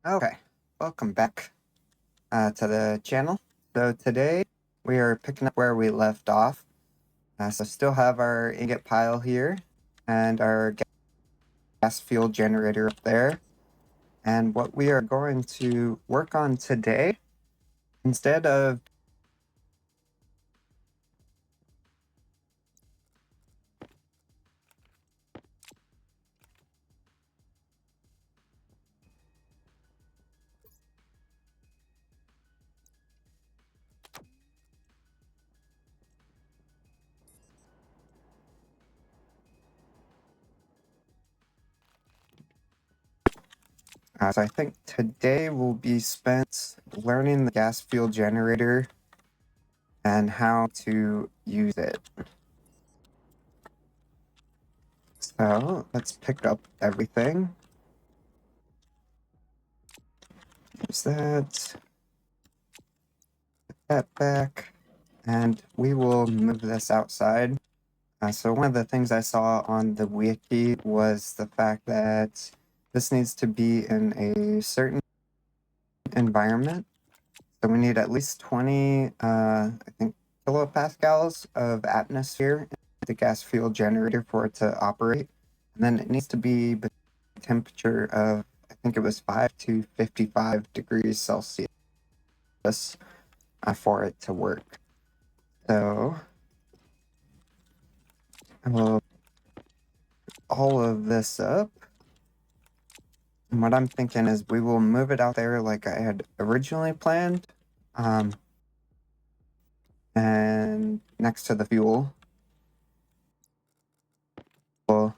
Okay, welcome back to the channel. So today we are picking up where we left off. So still have our ingot pile here and our gas fuel generator up there. And what we are going to work on today, instead of so I think today will be spent learning the gas fuel generator and how to use it. So let's pick up everything. Use that. Put that back. And we will move this outside. So one of the things I saw on the wiki was the fact that this needs to be in a certain environment. So we need at least 20, I think, kilopascals of atmosphere in the gas fuel generator for it to operate. And then it needs to be a temperature of, I think it was 5 to 55 degrees Celsius for it to work. So I will all of this up. And what I'm thinking is we will move it out there like I had originally planned. And next to the fuel, we'll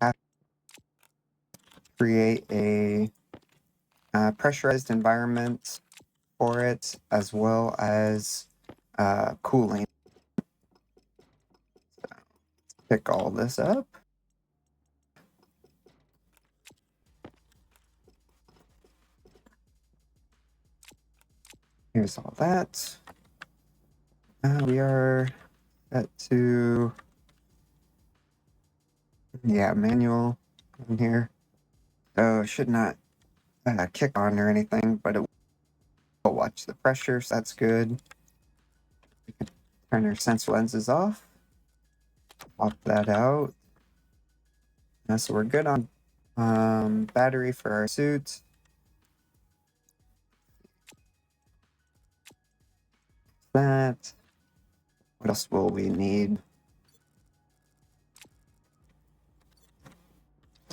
have to create a pressurized environment for it, as well as cooling. So pick all this up. Here's all that. We are set to, manual in here. So it should not kick on or anything, but it will watch the pressure, so that's good. We can turn our sensor lenses off. Pop that out. So we're good on battery for our suit. That. What else will we need?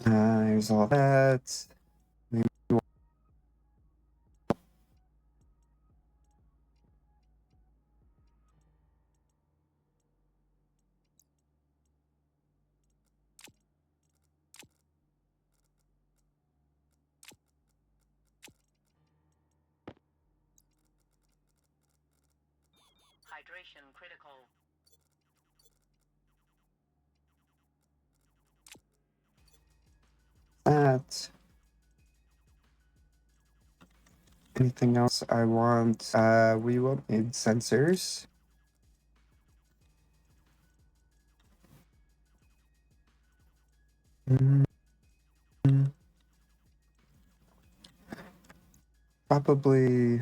Here's all that. Hydration critical. That. Anything else I want? We will need sensors. Probably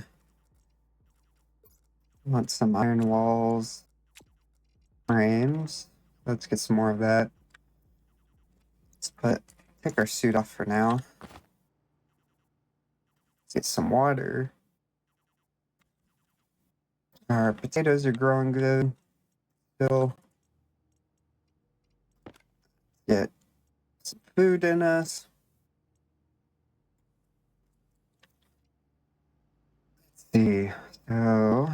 want some iron walls, frames. Let's get some more of that. Let's take our suit off for now. Let's get some water. Our potatoes are growing good still. Get some food in us. Let's see. So,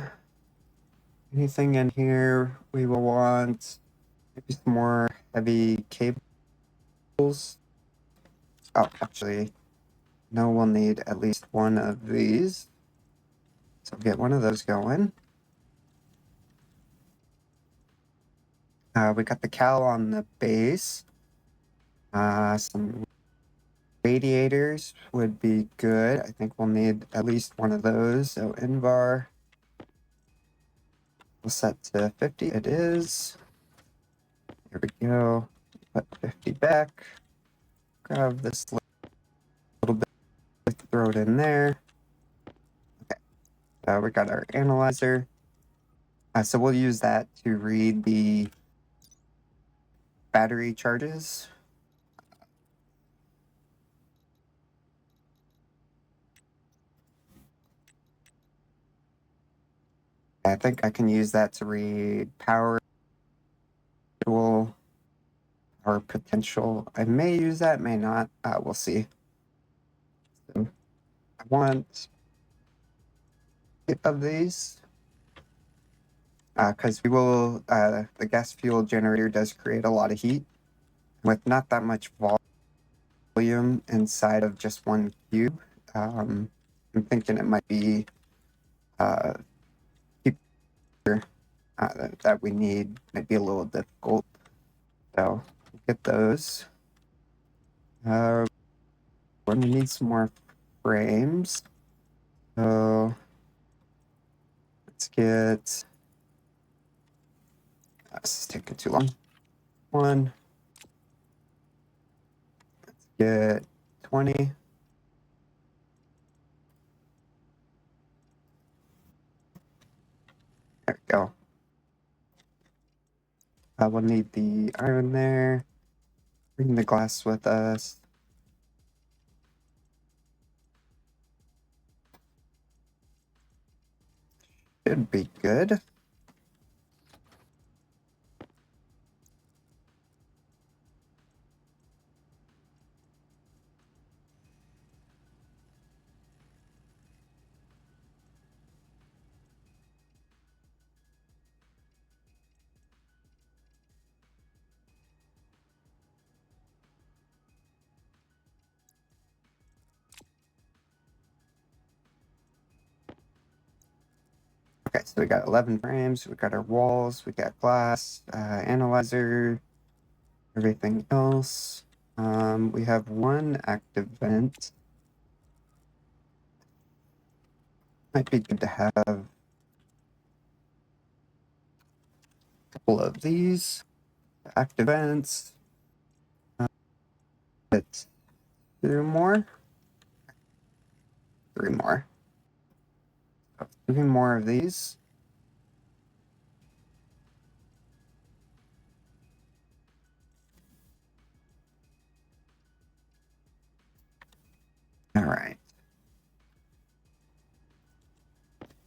anything in here we will want? Maybe some more heavy cables. Oh, actually, no, we'll need at least one of these. So get one of those going. We got the cowl on the base. Some radiators would be good. I think we'll need at least one of those. So Invar, we'll set to 50. It is. Here we go. Put 50 back. Grab this little bit, throw throw it in there. Okay, we got our analyzer. So we'll use that to read the battery charges. I think I can use that to read power or potential. I may use that, may not. We'll see. So I want 8 of these because we will. The gas fuel generator does create a lot of heat with not that much volume inside of just one cube. I'm thinking it might be cheaper that we need. Might be a little difficult. So get those. We're gonna need some more frames. So let's get. This is taking too long. One. Let's get 20. There we go. We'll need the iron there. Bring the glass with us. Should be good. Okay, so we got 11 frames, we got our walls, we got glass, analyzer, everything else. We have one active vent. Might be good to have a couple of these active vents. It's 2 more. 3 more. 3 more of these. All right.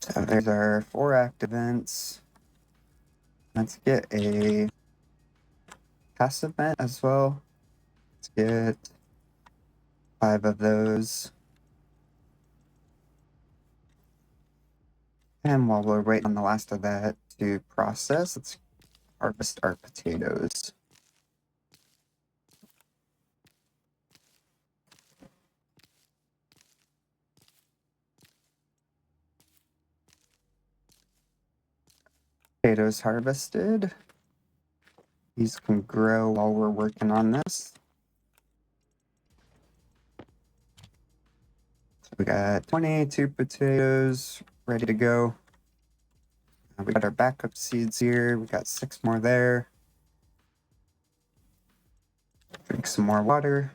So there's our 4 active vents. Let's get a passive vent as well. Let's get 5 of those. And while we're waiting on the last of that to process, let's harvest our potatoes. Potatoes harvested. These can grow while we're working on this. So we got 22 potatoes ready to go. We got our backup seeds here. We got 6 more there. Drink some more water.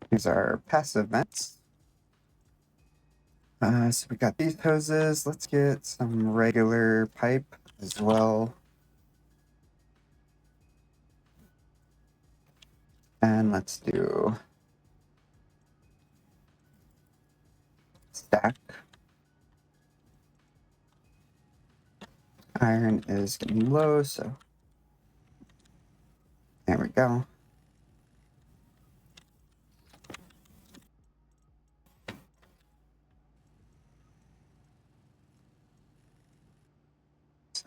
Here's our passive vents. So we got these hoses. Let's get some regular pipe as well. And let's do stack. Iron is getting low, so there we go.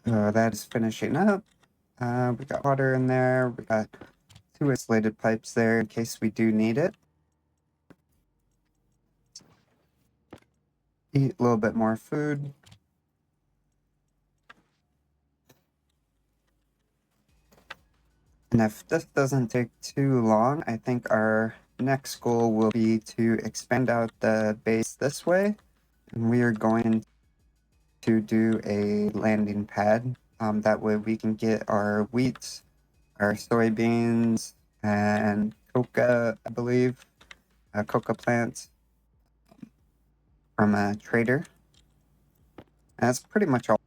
So that is finishing up. We got water in there. We got 2 insulated pipes there in case we do need it. Eat a little bit more food. And if this doesn't take too long, I think our next goal will be to expand out the base this way. And we are going to do a landing pad. That way we can get our wheat, our soybeans, and coca, I believe, a coca plant from a trader. And that's pretty much all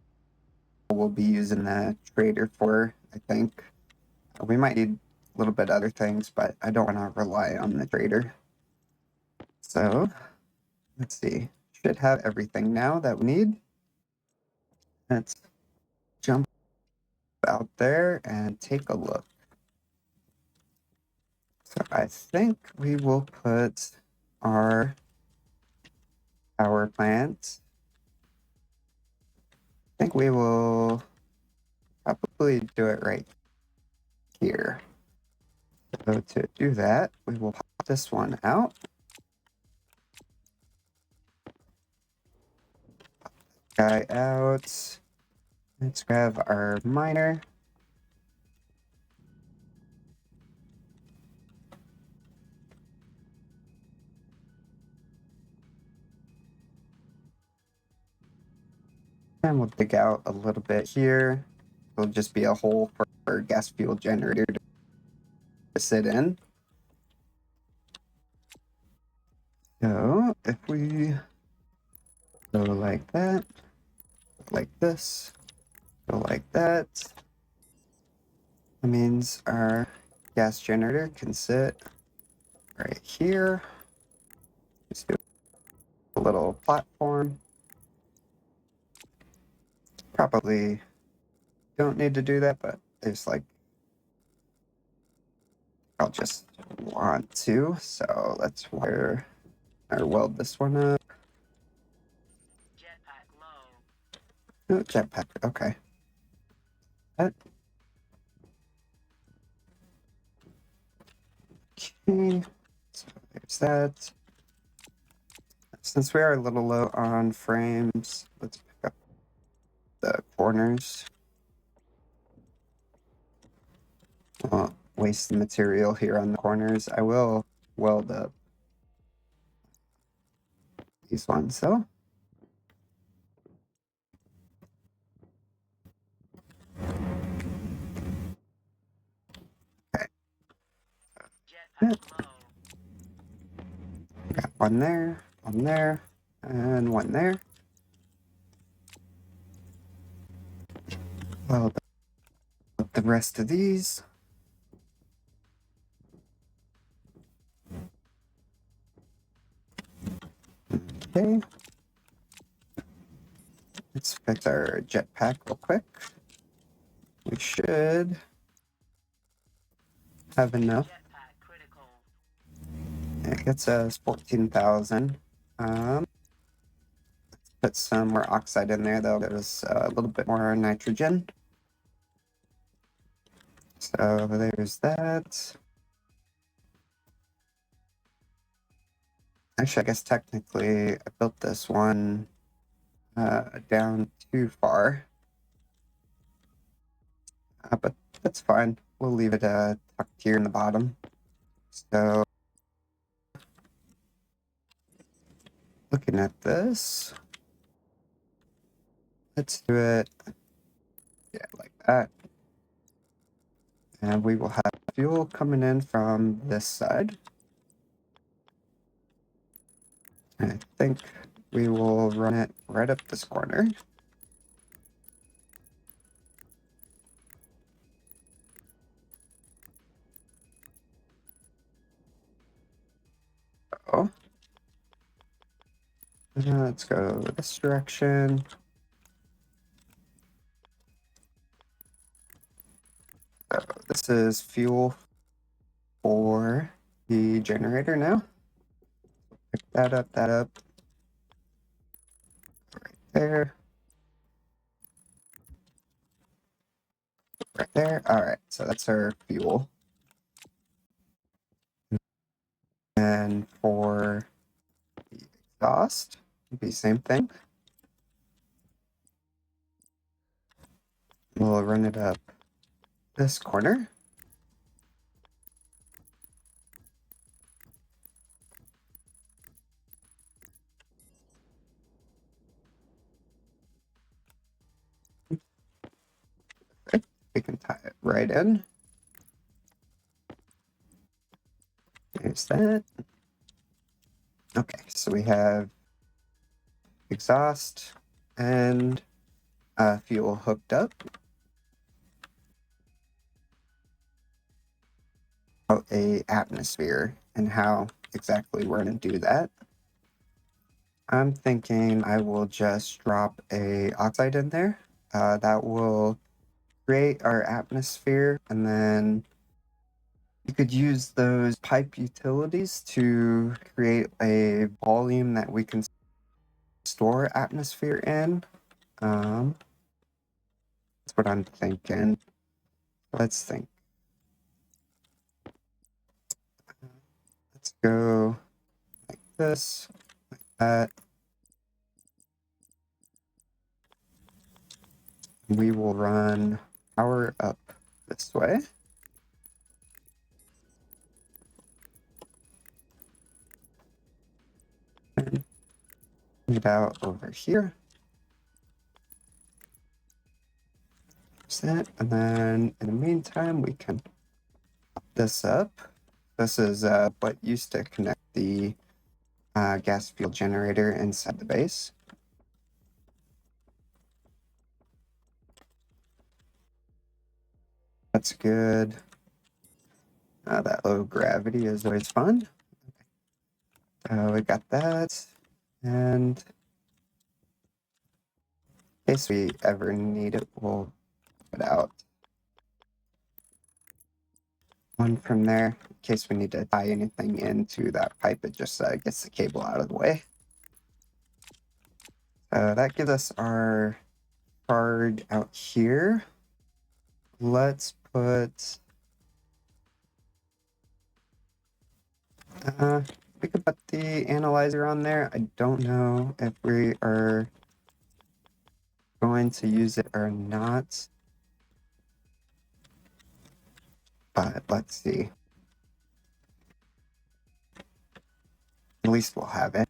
we'll be using the trader for, I think. We might need a little bit other things, but I don't want to rely on the trader. So, let's see. Should have everything now that we need. Let's jump out there and take a look. So I think we will put our power plant. I think we will probably do it right here. So to do that, we will pop this one out. Guy out. Let's grab our miner. And we'll dig out a little bit here. It'll just be a hole for our gas fuel generator to sit in. So if we go like that, like this, go like that, that means our gas generator can sit right here. Just do a little platform. Probably don't need to do that, but there's like, I'll just want to. So let's wire or weld this one up. Oh, jetpack, okay. That. Okay, so there's that. Since we are a little low on frames, let's pick up the corners. Won't waste the material here on the corners. I will weld up these ones, so. Okay. Got one there, and one there. Weld up the rest of these. Okay. Let's fix our jetpack real quick. We should have enough. It gets us 14,000. Let's put some more oxide in there. That'll give us a little bit more nitrogen. So there's that. Actually, I guess technically I built this one down too far. But that's fine. We'll leave it tucked here in the bottom. So looking at this, let's do it, yeah, like that. And we will have fuel coming in from this side. I think we will run it right up this corner. Oh. Let's go this direction. So this is fuel for the generator now. Pick that up, right there. Right there. All right, so that's our fuel. And for the exhaust, it'll be the same thing. We'll run it up this corner. We can tie it right in. Here's that. Okay, so we have exhaust and fuel hooked up. A atmosphere and how exactly we're going to do that. I'm thinking I will just drop a oxide in there. That will create our atmosphere, and then you could use those pipe utilities to create a volume that we can store atmosphere in. That's what I'm thinking. Let's think. Let's go like this, like that. We will run power up this way. And it out over here. That, and then in the meantime, we can pop this up. This is what used to connect the gas fuel generator inside the base. That's good. That low gravity is always fun. We got that. And in case we ever need it, we'll put out one from there. In case we need to tie anything into that pipe, it just gets the cable out of the way. That gives us our card out here. Let's put... we could put the analyzer on there. I don't know if we are going to use it or not. But let's see. At least we'll have it.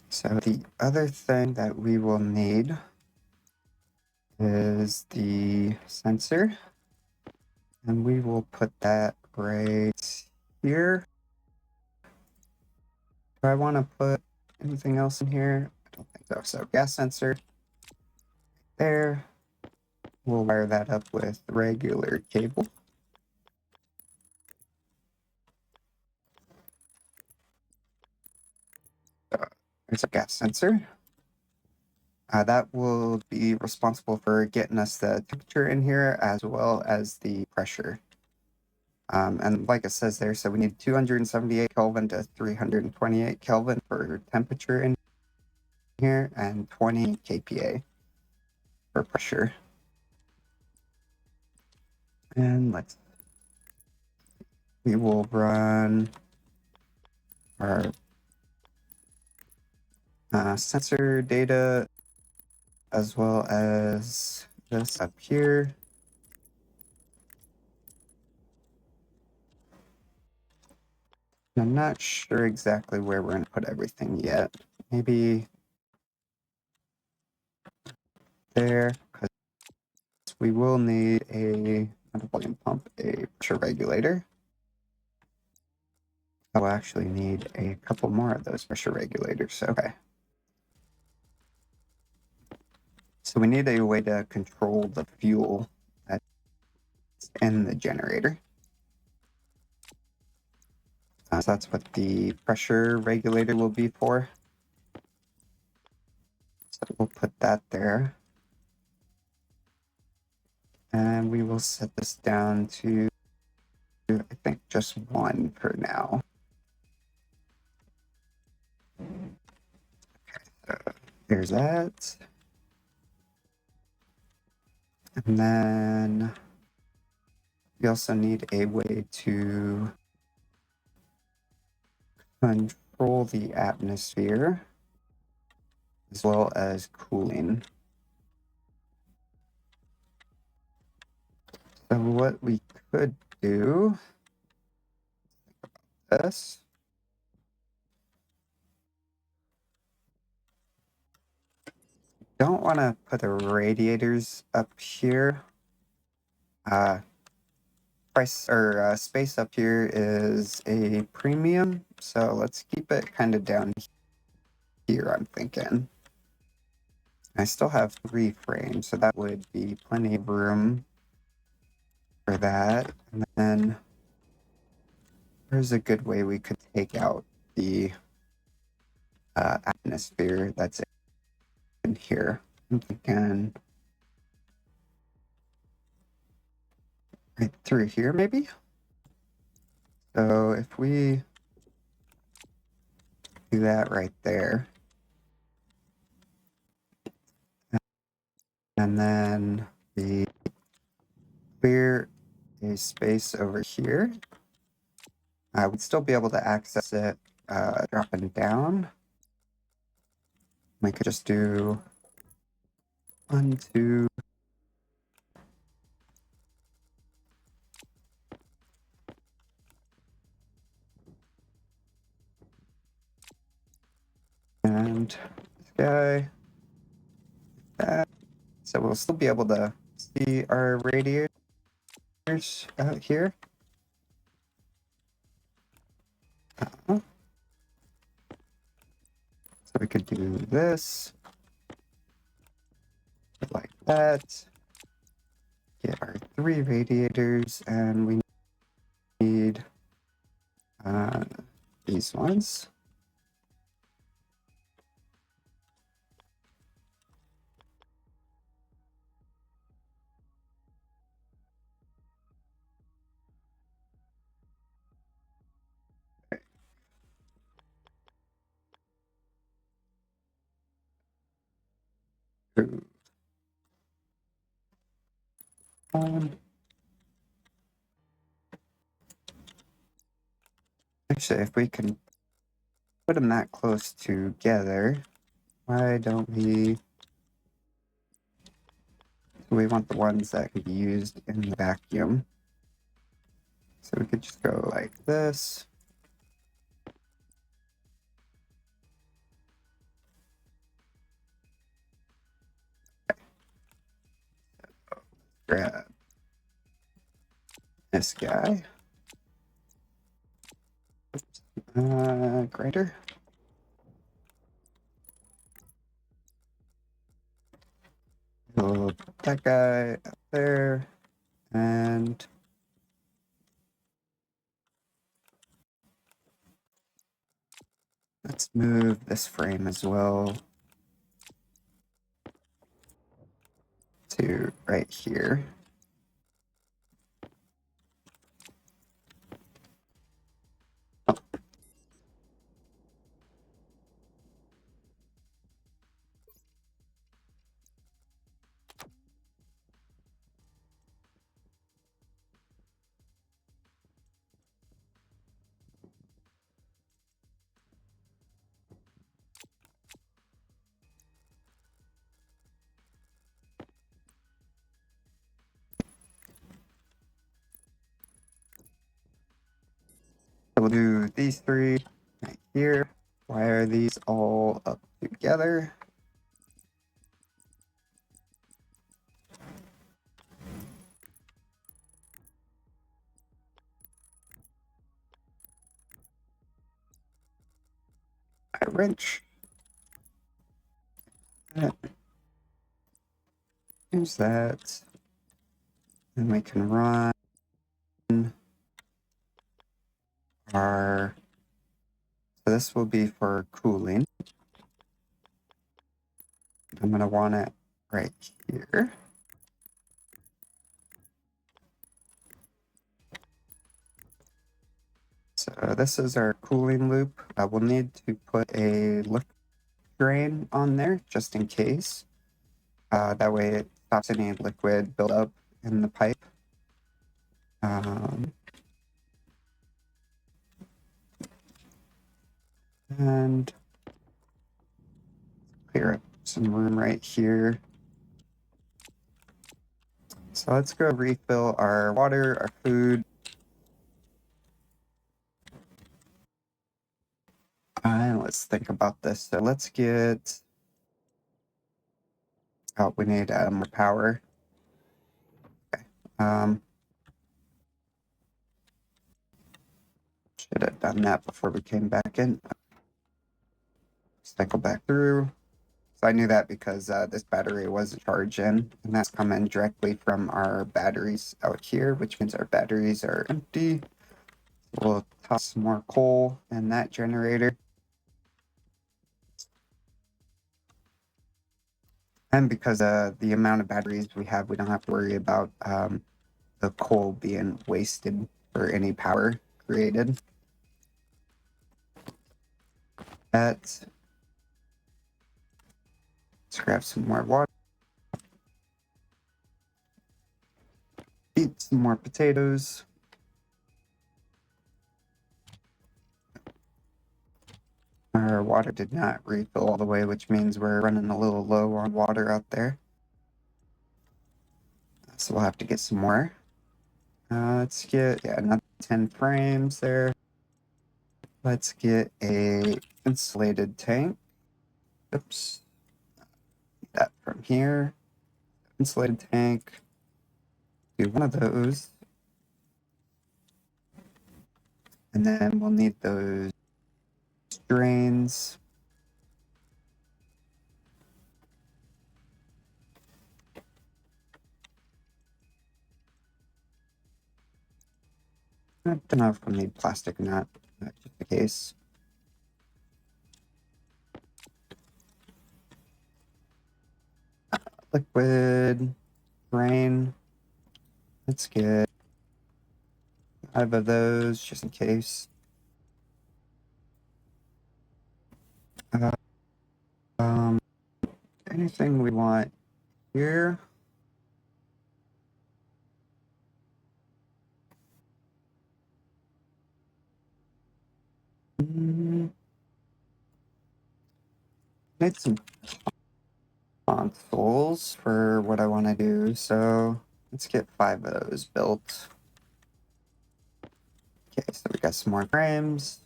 So the other thing that we will need is the sensor. And we will put that right here. Do I want to put anything else in here? I don't think so. So gas sensor there. We'll wire that up with regular cable. There's a gas sensor. That will be responsible for getting us the temperature in here as well as the pressure. And like it says there, so we need 278 Kelvin to 328 Kelvin for temperature in here and 20 kPa for pressure. And we will run our sensor data as well as this up here. I'm not sure exactly where we're going to put everything yet. Maybe there, because we will need not a volume pump, a pressure regulator. I'll actually need a couple more of those pressure regulators. Okay. So we need a way to control the fuel that's in the generator. So that's what the pressure regulator will be for. So we'll put that there. And we will set this down to, I think, just one for now. Okay, so there's that. And then we also need a way to control the atmosphere as well as cooling. So what we could do this. Don't want to put the radiators up here. price or space up here is a premium, so let's keep it kind of down here, I'm thinking. I still have 3 frames, so that would be plenty of room for that. And then there's a good way we could take out the atmosphere that's in here. I'm thinking right through here, maybe? So if we do that right there, and then we clear a space over here, we'd still be able to access it dropping down. We could just do 1, 2, and this guy, that. So we'll still be able to see our radiators out here. So we could do this, like that. Get our 3 radiators, and we need these ones. Um, Actually, if we can put them that close together, why don't we... We want the ones that can be used in the vacuum. So we could just go like this. Grab this guy. Grinder. We'll put that guy up there, and let's move this frame as well to right here. So we'll do these 3 right here. Wire these all up together. A wrench. Use that. And we can run our... So this will be for cooling. I'm going to want it right here. So this is our cooling loop. We'll need to put a lift drain on there just in case. That way it stops any liquid buildup in the pipe. And clear up some room right here. So let's go refill our water, our food. And let's think about this. So let's get... Oh, we need more power. Okay. Should have done that before we came back in. Cycle back through. So I knew that because this battery was charging, and that's coming directly from our batteries out here, which means our batteries are empty. We'll toss some more coal in that generator. And because the amount of batteries we have, we don't have to worry about the coal being wasted for any power created. Let's grab some more water. Eat some more potatoes. Our water did not refill all the way, which means we're running a little low on water out there. So we'll have to get some more. Let's get another 10 frames there. Let's get a insulated tank. Oops. That from here. Insulated tank. Do one of those. And then we'll need those drains. I don't know if we'll need plastic or not, just in case. Liquid, rain. Let's get 5 of those just in case. Um, anything we want here? Need some consoles for what I want to do, so let's get 5 of those built. Okay, so we got some more frames.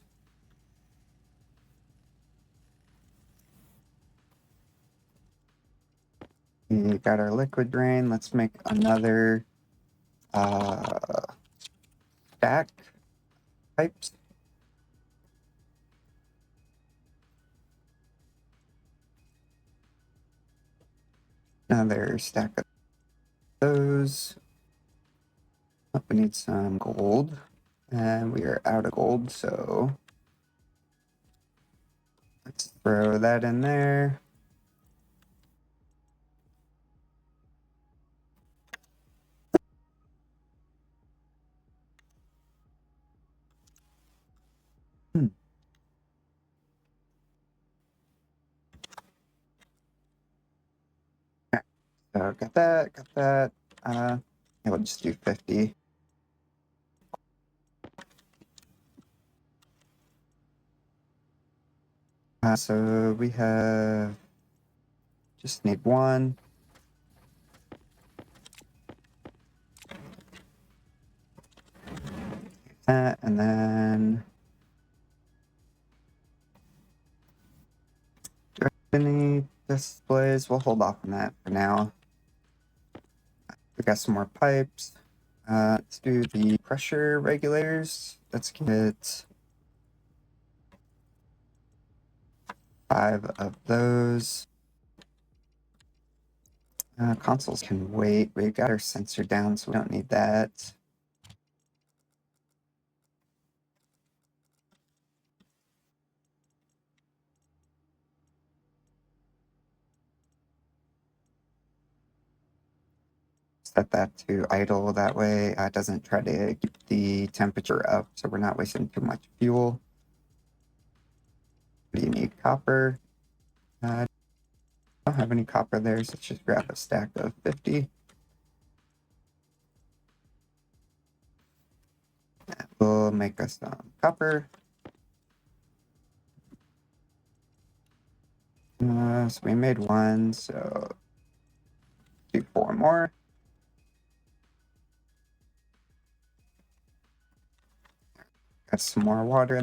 We got our liquid drain. Let's make another stack pipes. Another stack of those. Oh, we need some gold. And we are out of gold, so let's throw that in there. So got that, got that. Yeah, we'll just do 50. So we have just need one. That, and then do I have any displays? We'll hold off on that for now. We got some more pipes. Let's do the pressure regulators. Let's get 5 of those. Consoles can wait. We got our sensor down, so we don't need that. Set that to idle. That way it doesn't try to keep the temperature up, so we're not wasting too much fuel. What do you need? Copper. I don't have any copper there, so let's just grab a stack of 50. That will make us some copper. So we made 1, so do 4 more. Got some more water.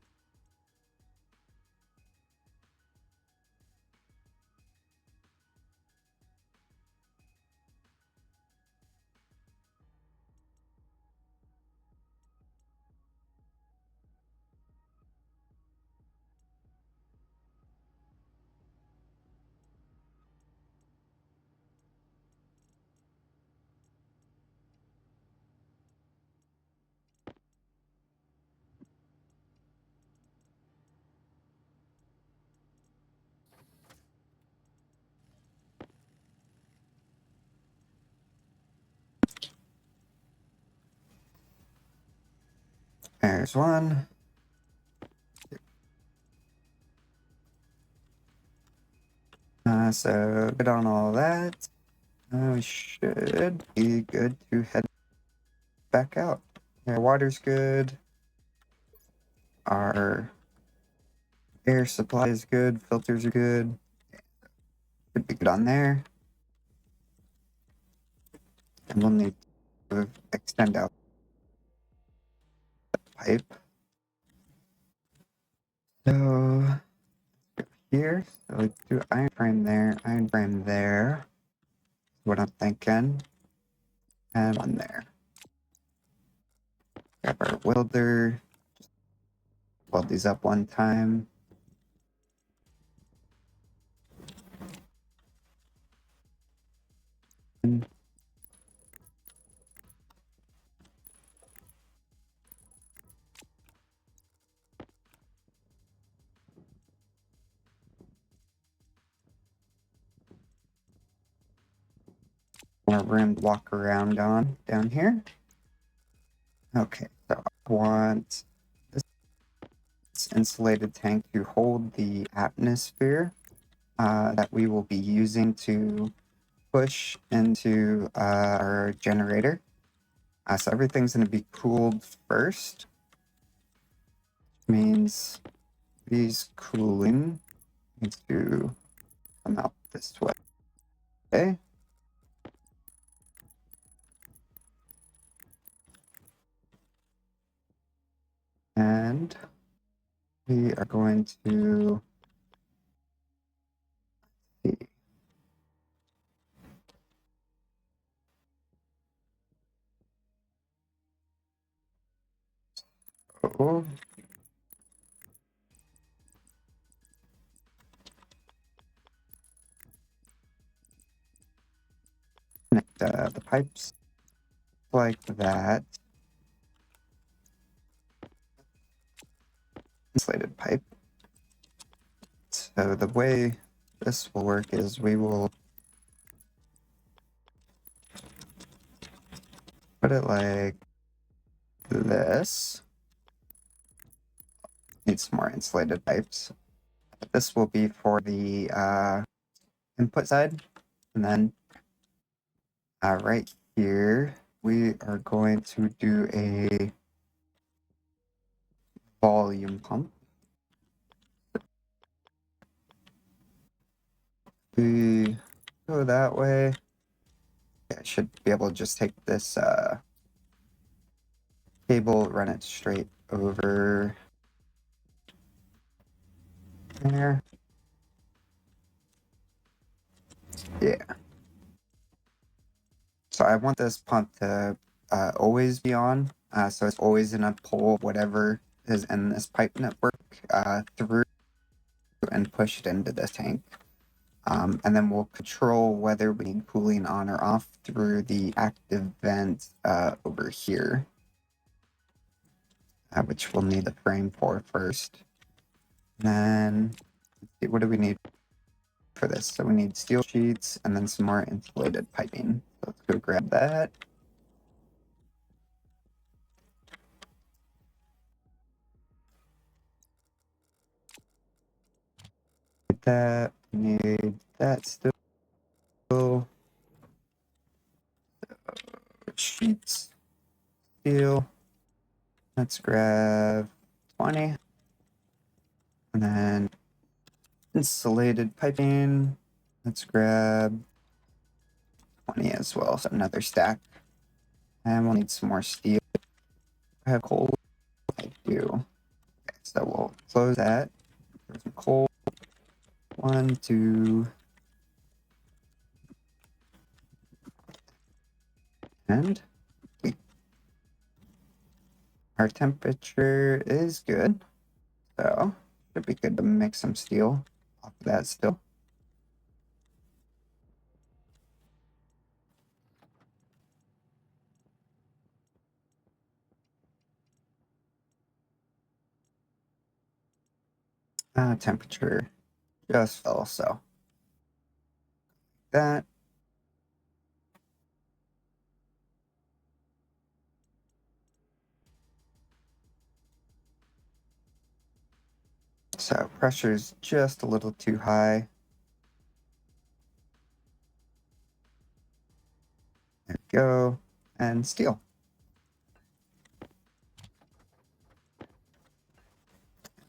There's one. So good on all that. We should be good to head back out. Yeah, water's good. Our air supply is good. Filters are good. Should be good on there. And we'll need to extend out the pipe. So here, so we do iron frame there. What I'm thinking. And one there. Grab our welder. Just weld these up one time. And more room to walk around on down here. Okay, so I want this insulated tank to hold the atmosphere that we will be using to push into our generator. So everything's going to be cooled first. Means these cooling needs to come out this way. Okay. And we are going to see. Oh, connect the pipes like that. Insulated pipe. So the way this will work is we will put it like this. Need some more insulated pipes. This will be for the input side. And then right here, we are going to do a volume pump. We go that way. Yeah, I should be able to just take this cable, run it straight over there. Yeah. So I want this pump to always be on. So it's always gonna pull whatever is in this pipe network through and push it into this tank. And then we'll control whether we need cooling on or off through the active vent over here, which we'll need the frame for first. And then, let's see, what do we need for this? So we need steel sheets and then some more insulated piping. So let's go grab that. Get that. Need that still. Sheets. Steel. Let's grab 20. And then insulated piping. Let's grab 20 as well. So another stack. And we'll need some more steel. I have coal. I do. Okay, so we'll close that. There's some coal. 1, 2. And our temperature is good. So should be good to mix some steel off of that still. Temperature just fell, so that. So pressure's just a little too high. There we go. And steel.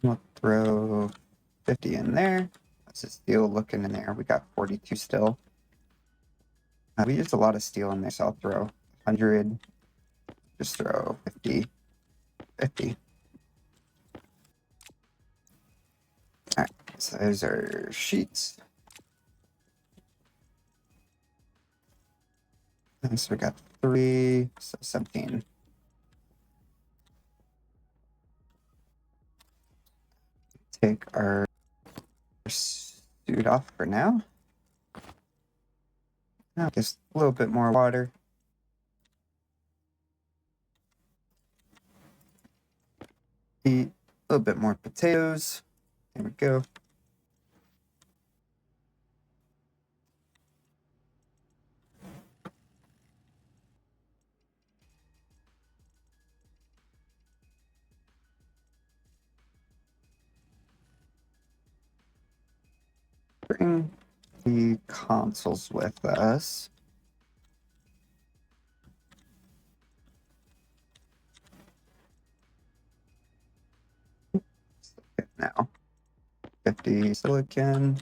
We'll throw 50 in there. How's the steel looking in there? We got 42 still. We used a lot of steel in there, so I'll throw 100. Just throw 50. 50. Alright, so those are sheets. And so we got 3, so 17. Take our suit off for now. Now just a little bit more water. Eat a little bit more potatoes. There we go. Bring the consoles with us. Now, 50 silicon.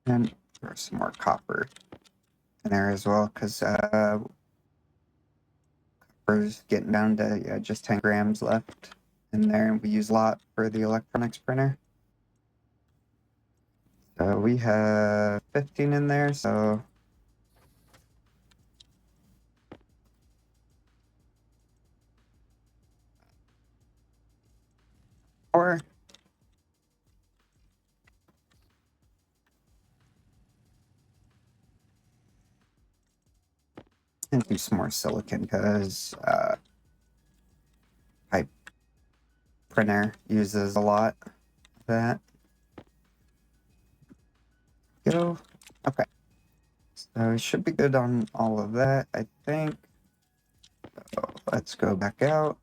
And throw some more copper in there as well, because copper's getting down to just 10 grams left in there, and we use a lot for the electronics printer. So we have 15 in there, so or and do some more silicon because pipe printer uses a lot of that. Go. Okay. So we should be good on all of that, I think. So let's go back out.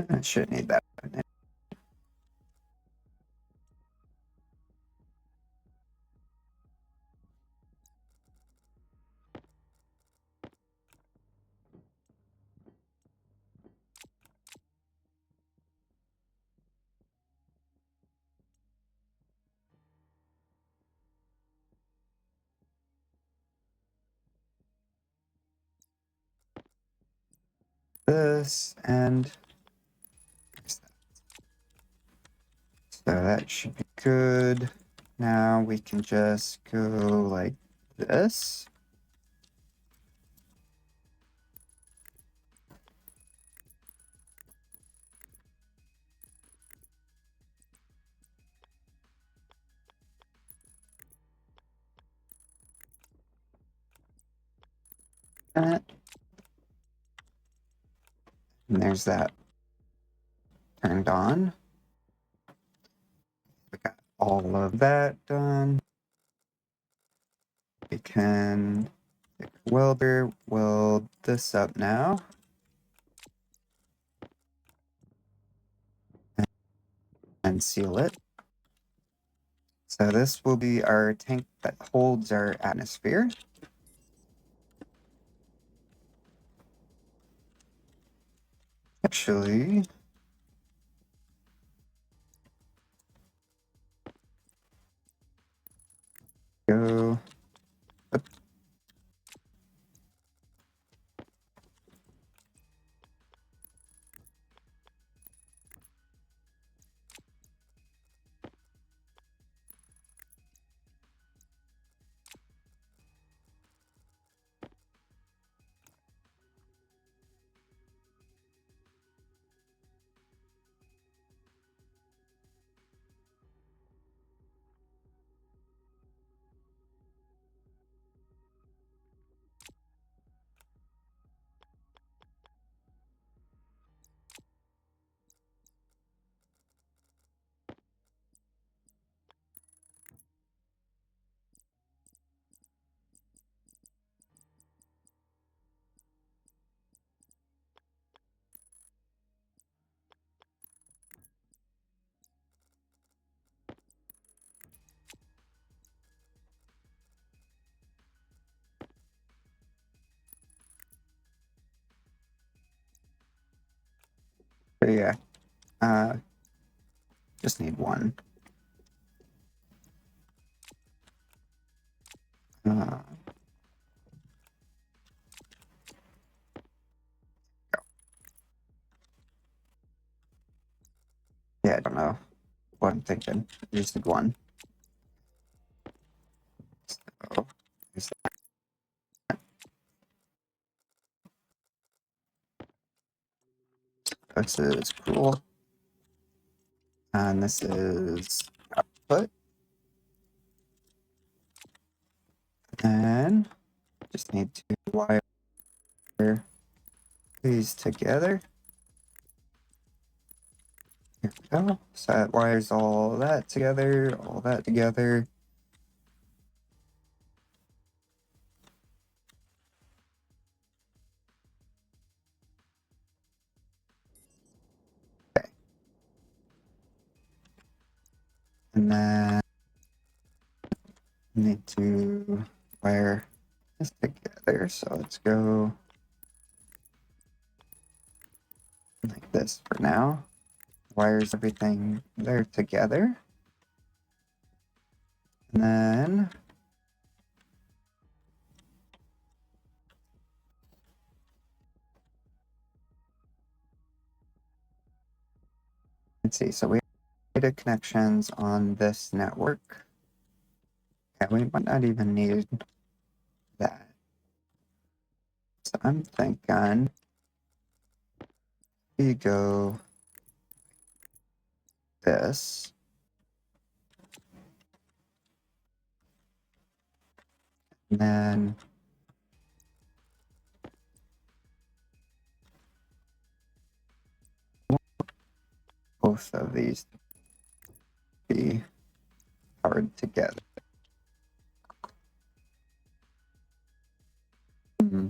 I should need that. This and so that should be good. Now we can just go like this. And there's that turned on. We got all of that done. We can take a welder, weld this up now. And seal it. So this will be our tank that holds our atmosphere. Actually, go. But yeah, just need one. Uh, yeah, I don't know what I'm thinking. I just need one. So, there's this is cool. And this is output. And just need to wire these together. Here we go. So that wires all that together, all that together. Okay. And then need to wire this together. So let's go like this for now. Wires everything there together. And then let's see. So we have data connections on this network. Yeah, we might not even need that. So I'm thinking we go this. And then both of these be powered together. Hmm.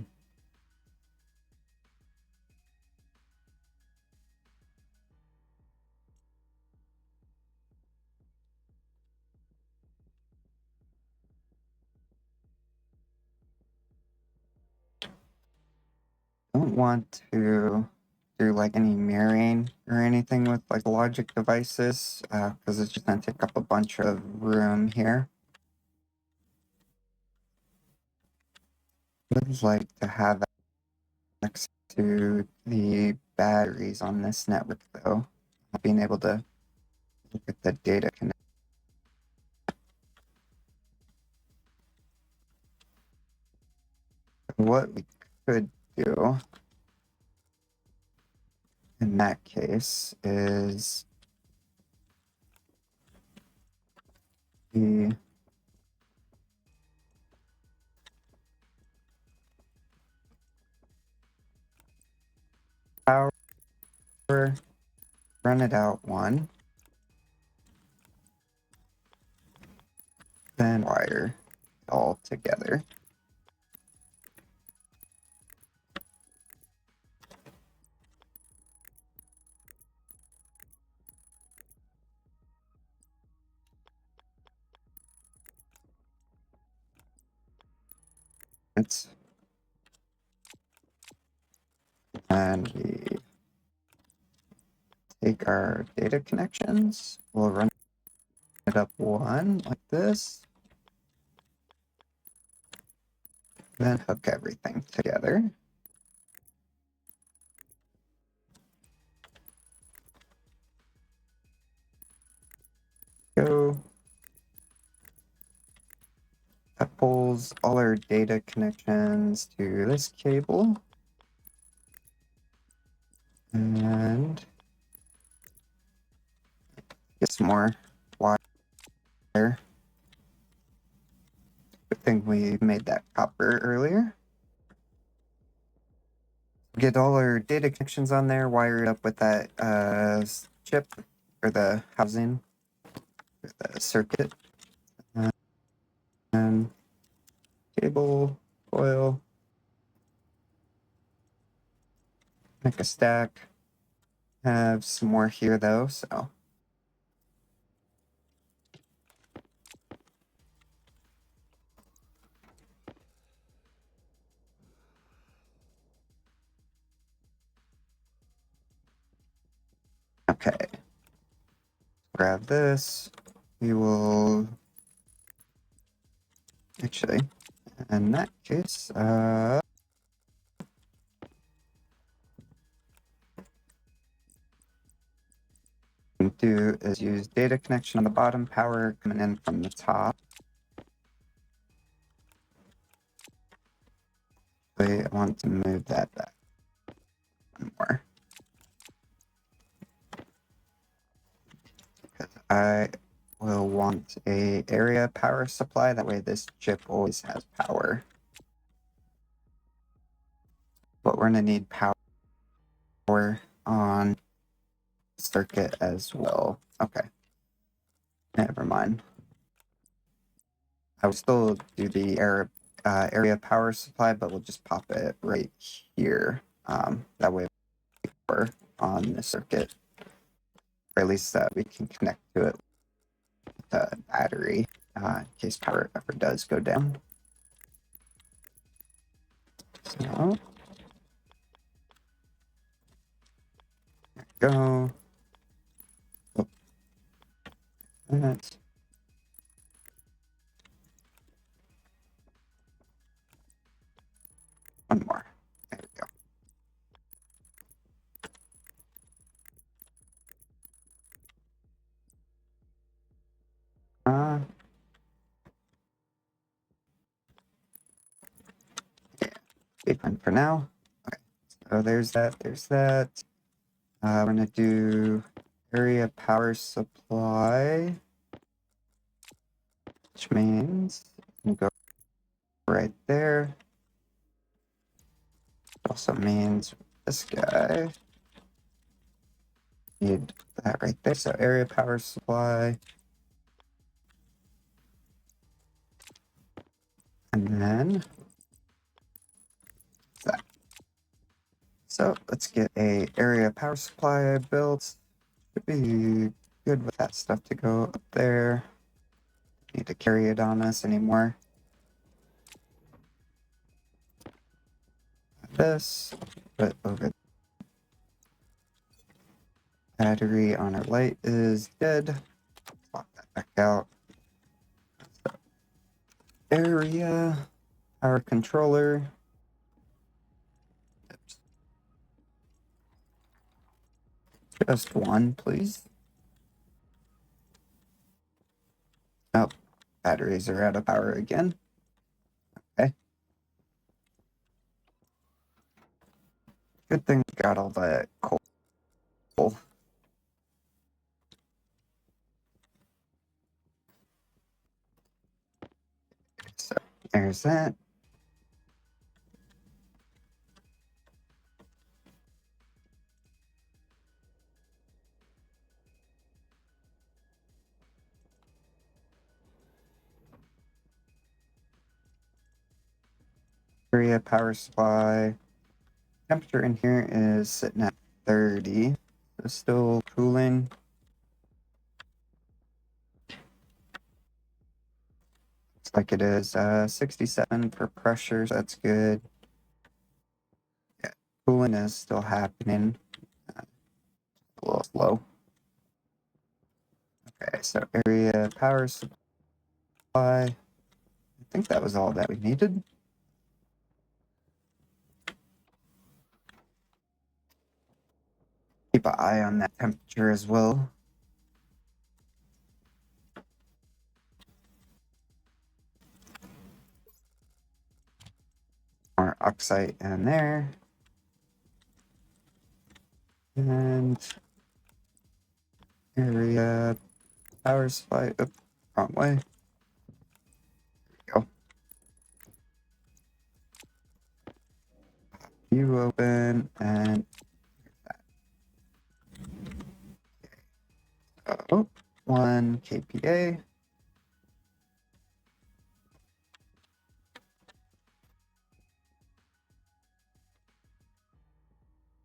Don't want to do like any mirroring or anything with like logic devices because it's just going to take up a bunch of room here. Would like to have that next to the batteries on this network though. Being able to look at the data connect. What we could do in that case is the power, run it out one, then wire it all together. It's and we take our data connections. We'll run it up one like this, then hook everything together. Go. That pulls all our data connections to this cable. And get some more wire. Good thing we made that copper earlier. Get all our data connections on there, wire it up with that chip or the housing, or the circuit, and cable, coil, make a stack. Have some more here though, so Okay. Grab this. We will... Actually, in that case, do is use data connection on the bottom, power coming in from the top. I want to move that back one more. Because I will want a area power supply. That way this chip always has power. But we're gonna need power on circuit as well. Okay. Never mind. I will still do the area power supply, but we'll just pop it right here. That way we're on the circuit. Or at least we can connect to it with the battery in case power ever does go down. So, there we go. Oh, that's one more. There we go. Yeah, be fine for now. Okay, so there's that. There's that. We're gonna do area power supply, which means we go right there. Also means this guy need that right there. So area power supply, and then that. So let's get a area power supply built. Should be good with that stuff to go up there. Need to carry it on us anymore. This, but over. Battery on our light is dead. Swap that back out. So, area power controller. Oops. Just one, please. Oh, batteries are out of power again. Okay. Good thing we got all that coal. So there's that. Area power supply. Temperature in here is sitting at 30. So still cooling. Looks like it is 67 for pressure, so that's good. Yeah, cooling is still happening. A little slow. Okay, so area power supply. I think that was all that we needed. Keep an eye on that temperature as well. More oxide in there. And area power supply. Oops, wrong way. There we go. You open and oh, 1 kPa.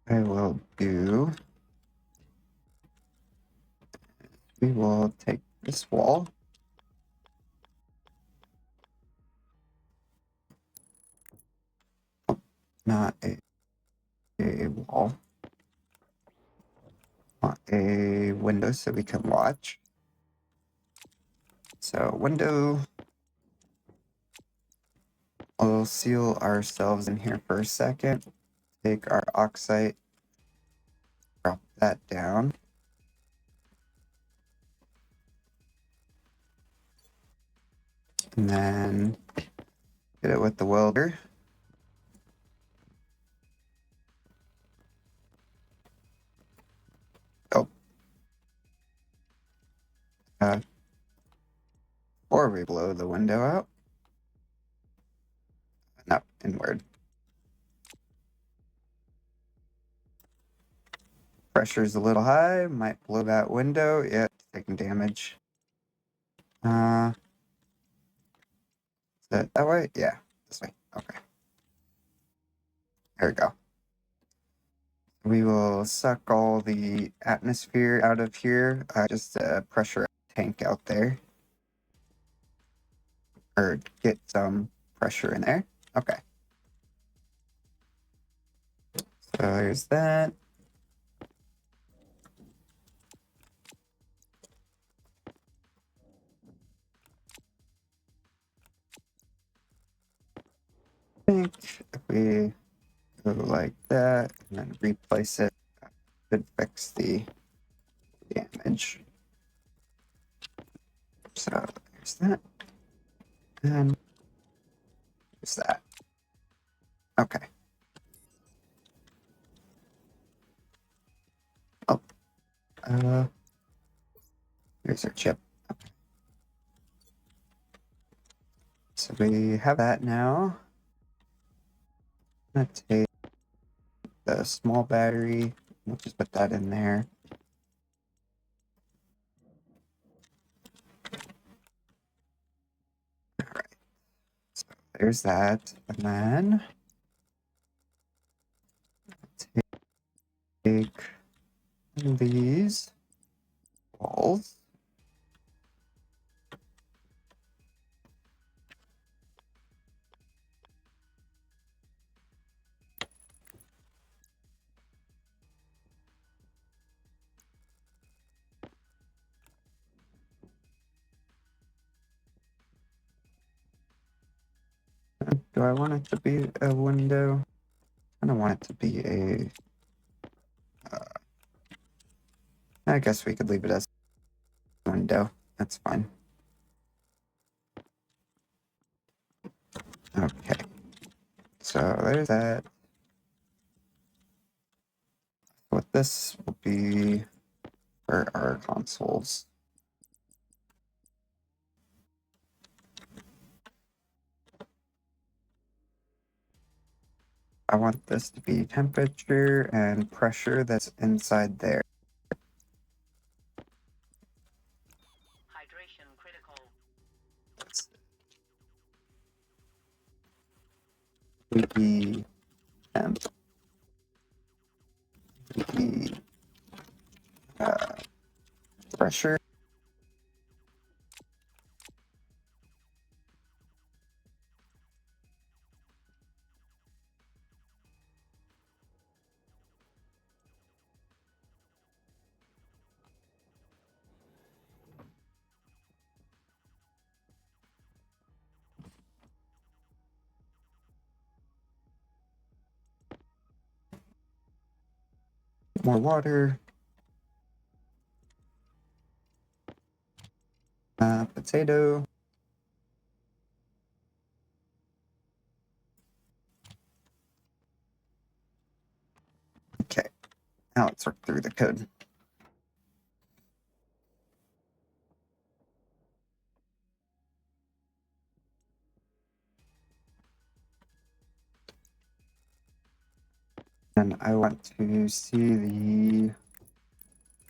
I will do. We will take this wall. Oh, not a wall. Want a window so we can watch. So window. We'll seal ourselves in here for a second. Take our oxide, drop that down. And then get it with the welder. Oh. Before we blow the window out. No, inward. Pressure's a little high, might blow that window. Yeah, taking damage. Is it that way? Yeah, this way. Okay. There we go. We will suck all the atmosphere out of here. Just pressure tank out there. Or get some pressure in there. Okay. So there's that. I think if we go like that and then replace it, should fix the damage. So there's that. And there's that. Okay. Oh, here's our chip. Okay. So we have that now. I'm gonna take the small battery. We'll just put that in there. All right. So there's that. And then take these balls. Do I want it to be a window? I don't want it to be a... I guess we could leave it as a window. That's fine. Okay. So there's that. What this will be for our consoles. I want this to be temperature and pressure that's inside there. Hydration critical. VP temp. VP pressure. More water. Potato. Okay. Now let's work through the code. And I want to see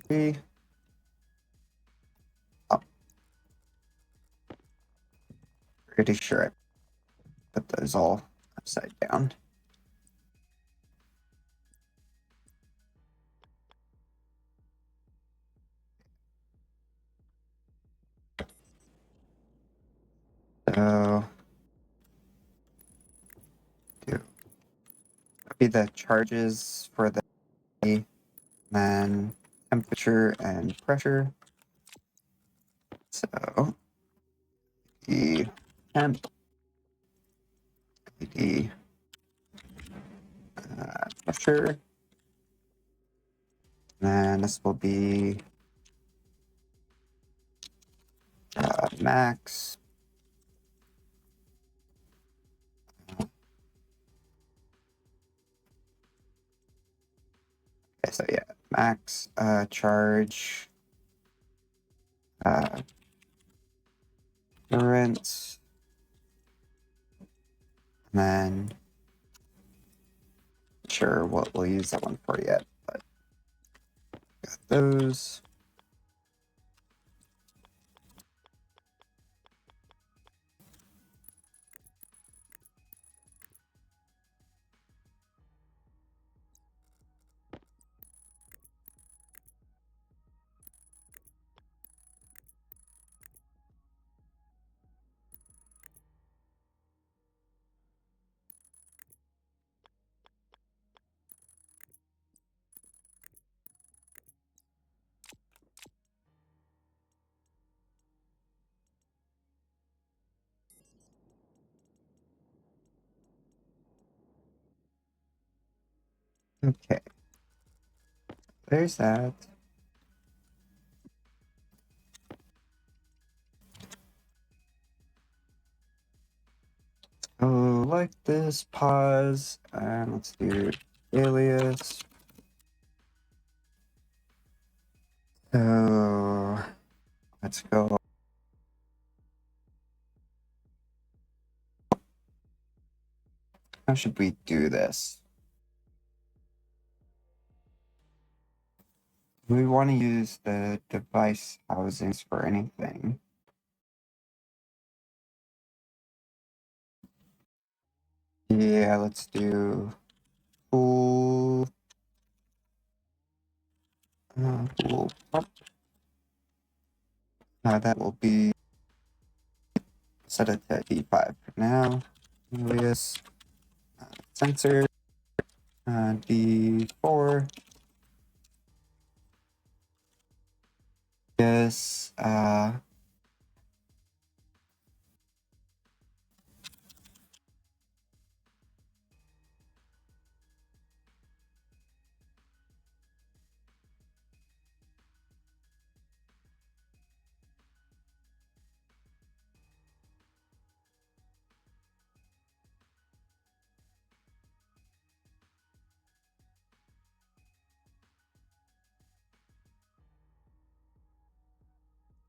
the oh, pretty sure I put those all upside down. So do be the charges for the then temperature and pressure. So the temp, the pressure, and this will be max. Okay, so yeah, max charge current, and then sure what we'll use that one for yet, but got those. Okay, there's that. Oh, like this, pause, and let's do alias. So let's go. How should we do this? We want to use the device housings for anything. Yeah, let's do pool. Pool pump. That will be set it to D5 for now. Alias sensor D4. Yes.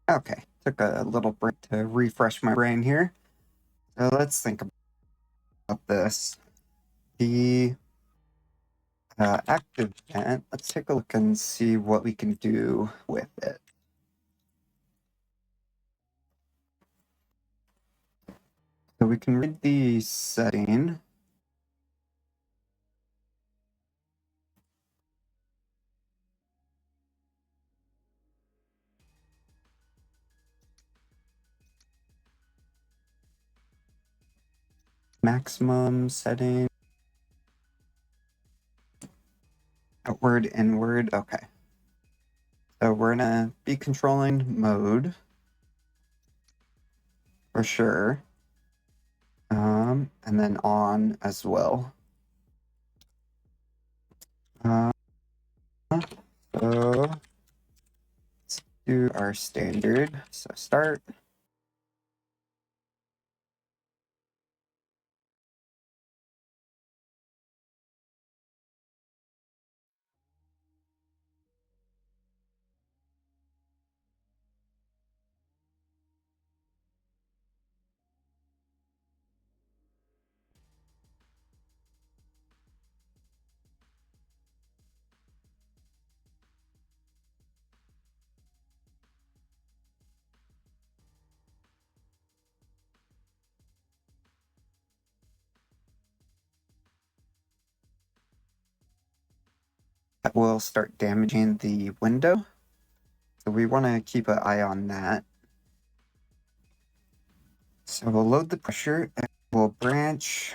Okay, took a little break to refresh my brain here. So let's think about this. The active vent, let's take a look and see what we can do with it. So we can read the setting. Maximum setting. Outward, inward, okay. So we're gonna be controlling mode for sure. And then on as well. So let's do our standard. So start. That will start damaging the window. So we want to keep an eye on that. So we'll load the pressure and we'll branch.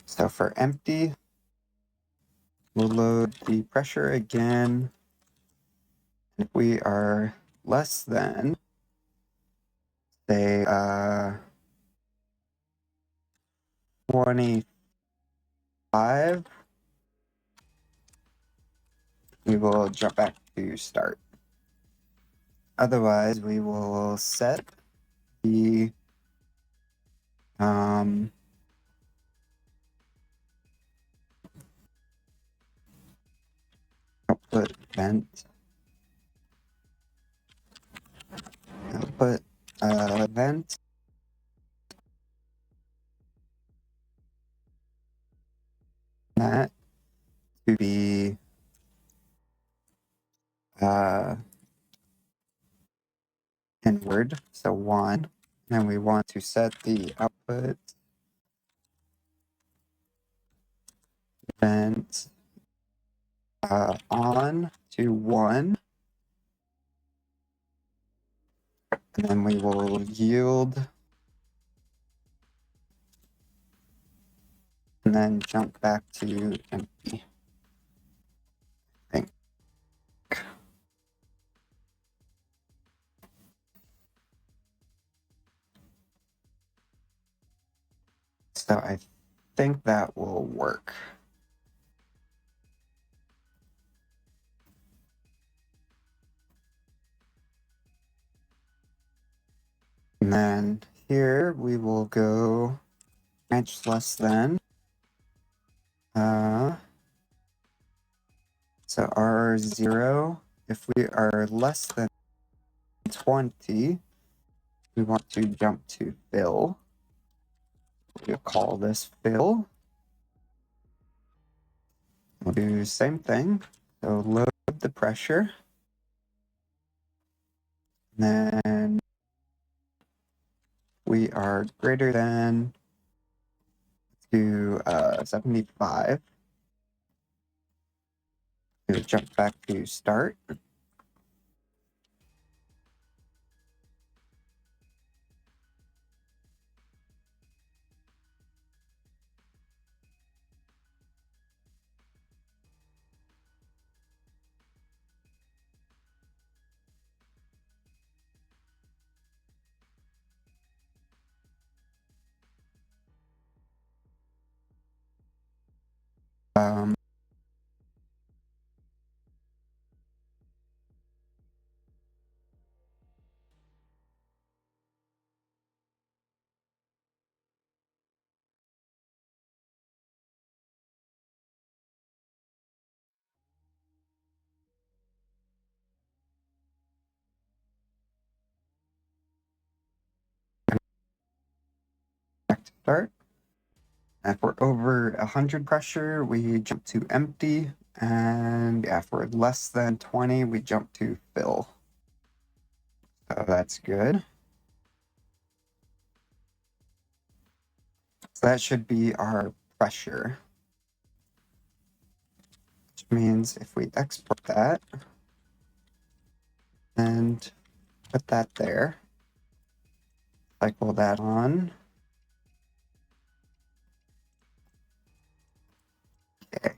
So for empty, we'll load the pressure again. If we are less than, say, 25, we will jump back to start. Otherwise, we will set the output vent, output vent, that to be inward, so 1. And we want to set the output vent on to 1. And then we will yield and then jump back to empty. I think. So I think that will work. And then here we will go branch less than. So R0, if we are less than 20, we want to jump to fill. We'll call this fill. We'll do the same thing. So load the pressure. And then we are greater than to 75. We'll jump back to start. Um, back to start. If we're over 100 pressure, we jump to empty. And if we're less than 20, we jump to fill. So that's good. So that should be our pressure. Which means if we export that and put that there, cycle that on. Okay.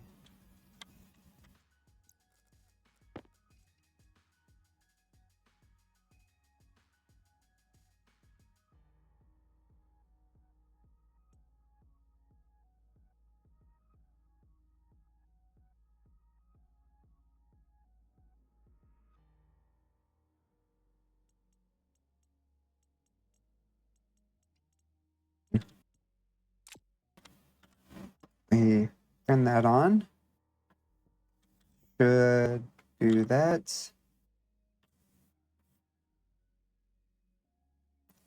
We turn that on. Should do that.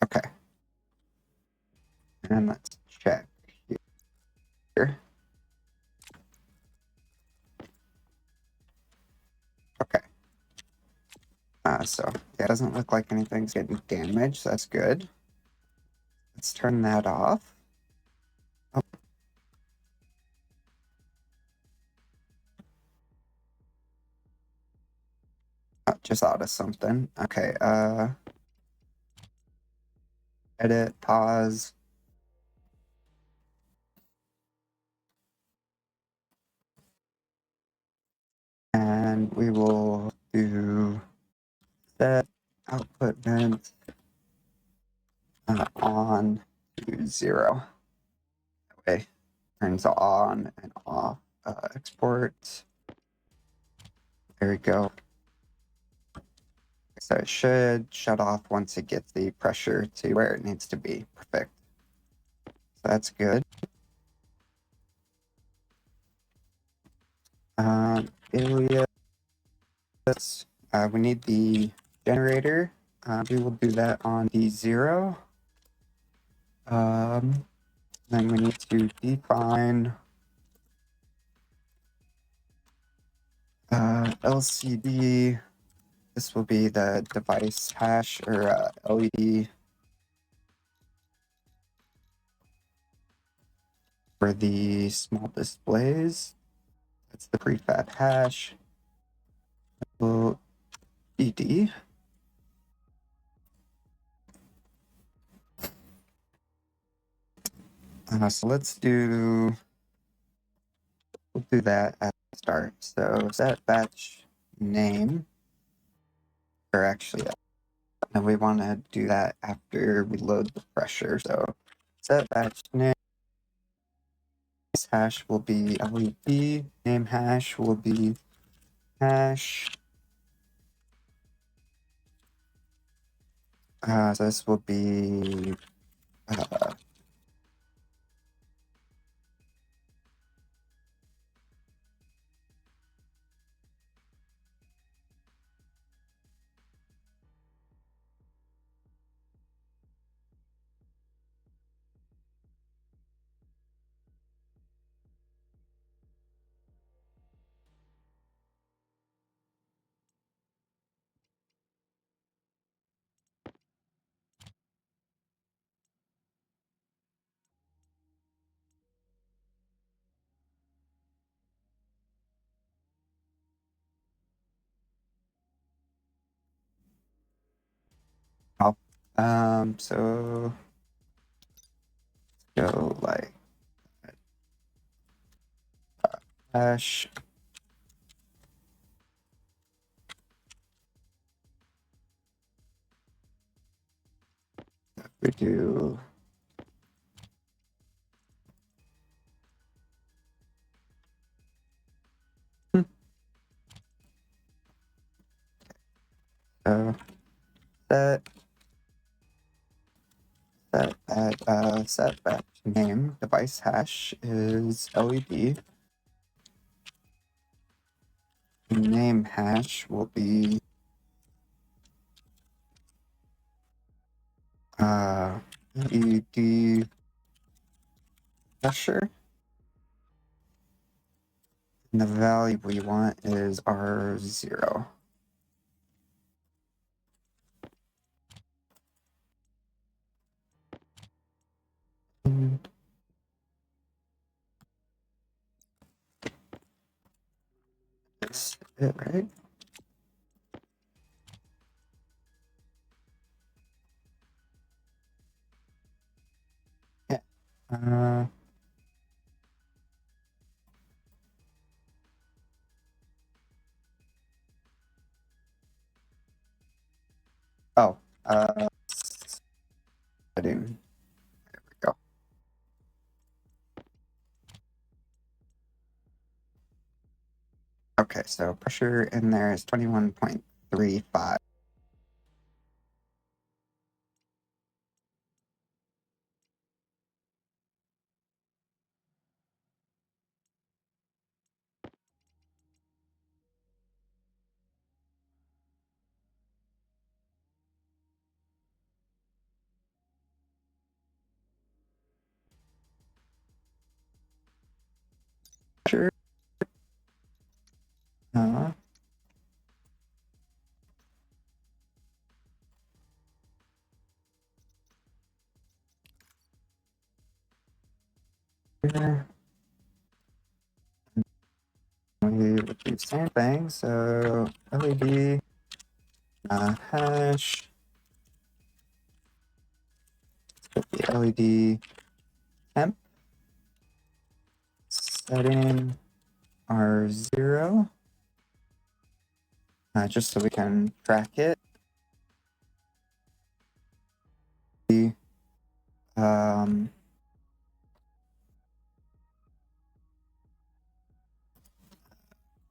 Okay. And let's check here. Okay. So yeah, it doesn't look like anything's getting damaged. So that's good. Let's turn that off. Oh. Just thought of something. Okay. Edit, pause. And we will do set output vent on to 0. That way, turns on and off. Export. There we go. So it should shut off once it gets the pressure to where it needs to be. Perfect. So that's good. Alias. We need the generator. We will do that on D0. Then we need to define LCD. This will be the device hash or LED for the small displays. That's the prefab hash. Well, ED. So we'll do that at the start. So set batch name, or actually, no, we want to do that after we load the pressure. So set batch name hash will be LED, name hash will be hash. So this will be so go like hash. We do so set set batch name device hash is LED. Name hash will be LED pressure. And the value we want is R0. That's it, right? Yeah. Oh, setting. There we go. Okay, so pressure in there is 21.35. Pressure. Uh, here. We would do the same thing. So LED hash. Put the LED temp setting R0. just so we can track it. Um,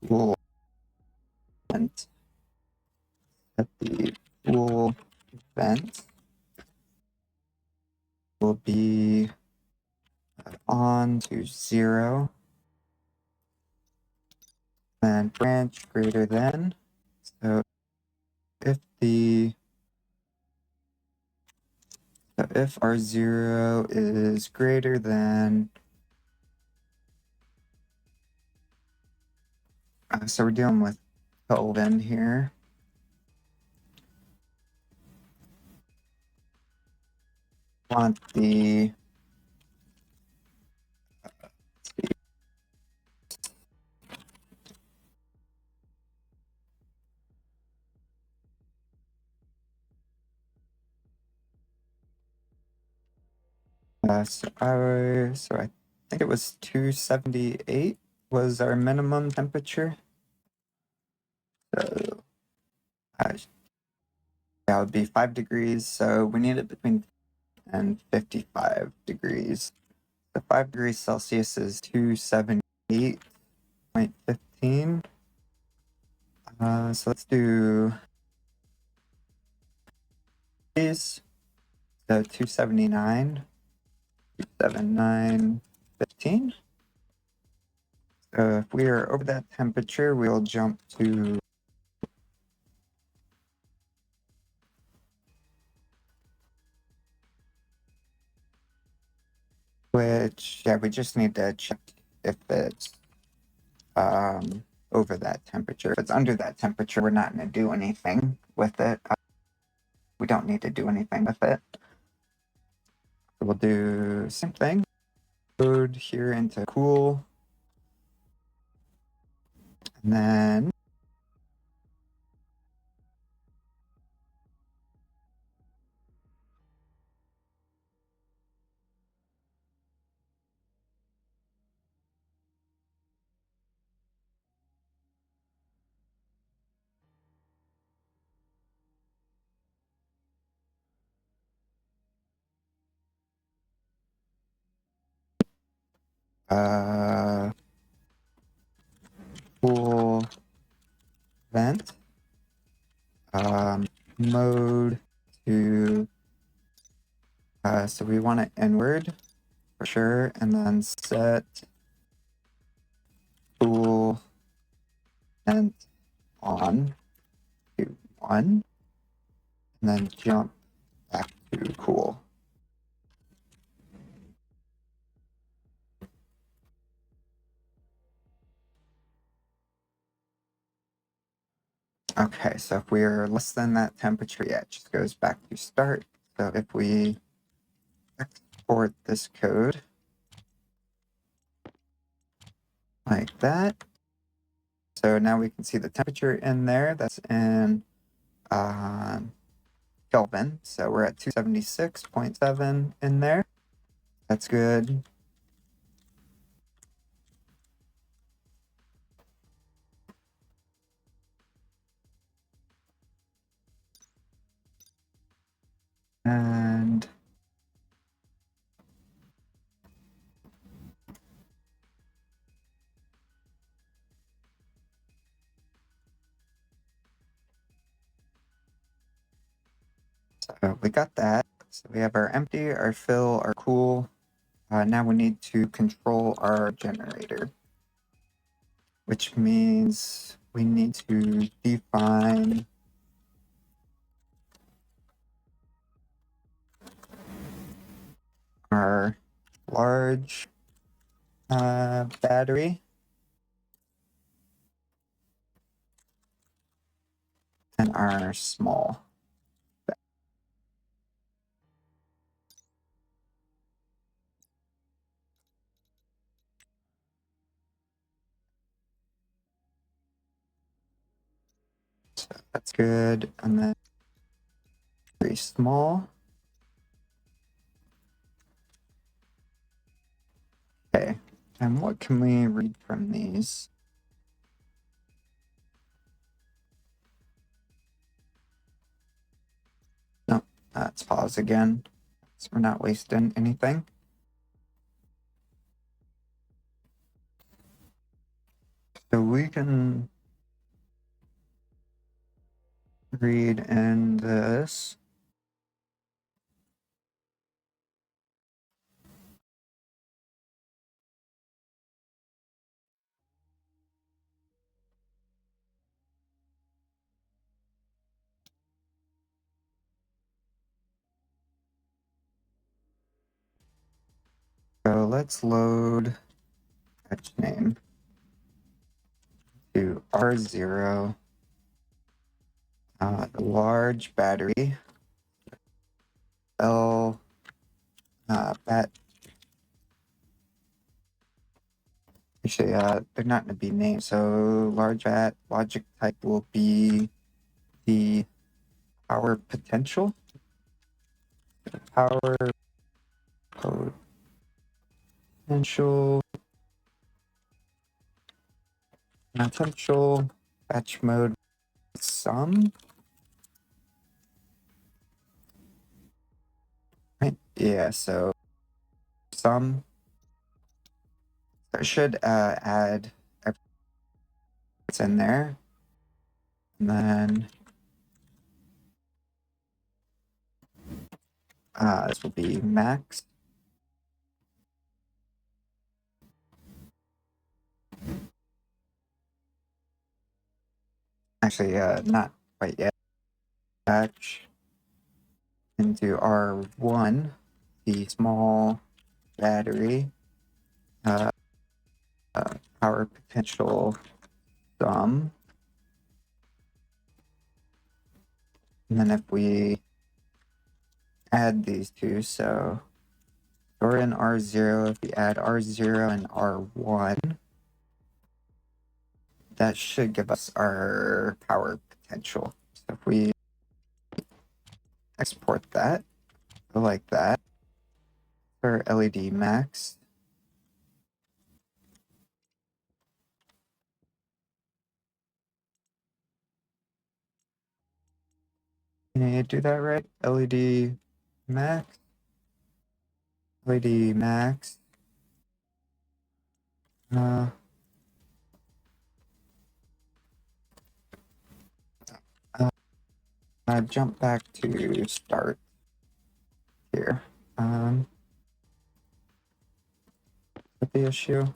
we'll vent at the fuel vent will be on to 0, and branch greater than. So if the if R0 is greater than, so we're dealing with Kelvin here. Want the so I think it was 278 was our minimum temperature. So that would be 5 degrees. So we need it between and 55 degrees. So 5 degrees Celsius is 278.15. So let's do these. So 279, 279.15. So if we are over that temperature, we'll jump to which, yeah, we just need to check if it's over that temperature. If it's under that temperature, we're not going to do anything with it. We don't need to do anything with it. So we'll do same thing. Code here into cool. And then cool vent mode to so we want it inward for sure, and then set cool vent on to 1, and then jump back to cool. Okay, so if we're less than that temperature, yeah, it just goes back to start. So if we export this code like that, so now we can see the temperature in there. That's in Kelvin. So we're at 276.7 in there. That's good. And so we got that. So we have our empty, our fill, our cool. Now we need to control our generator, which means we need to define our large battery and our small. So that's good. And then very small. Okay. And what can we read from these? Let's pause again, so we're not wasting anything. So we can read in this. So let's load batch name to R0, the large battery, L, bat. Actually, they're not going to be named. So large bat logic type will be the power potential. Power potential. Potential batch mode sum. Right? Yeah, so sum. So it should add everything that's in there. And then this will be max. Actually, not quite yet. Batch into R1, the small battery, power potential sum. And then if we add these two, so we're in R0, if we add R0 and R1, that should give us our power potential. So if we export that, go like that, for LED max. Can you do that right? LED max. LED max. Jump back to start here. What the issue?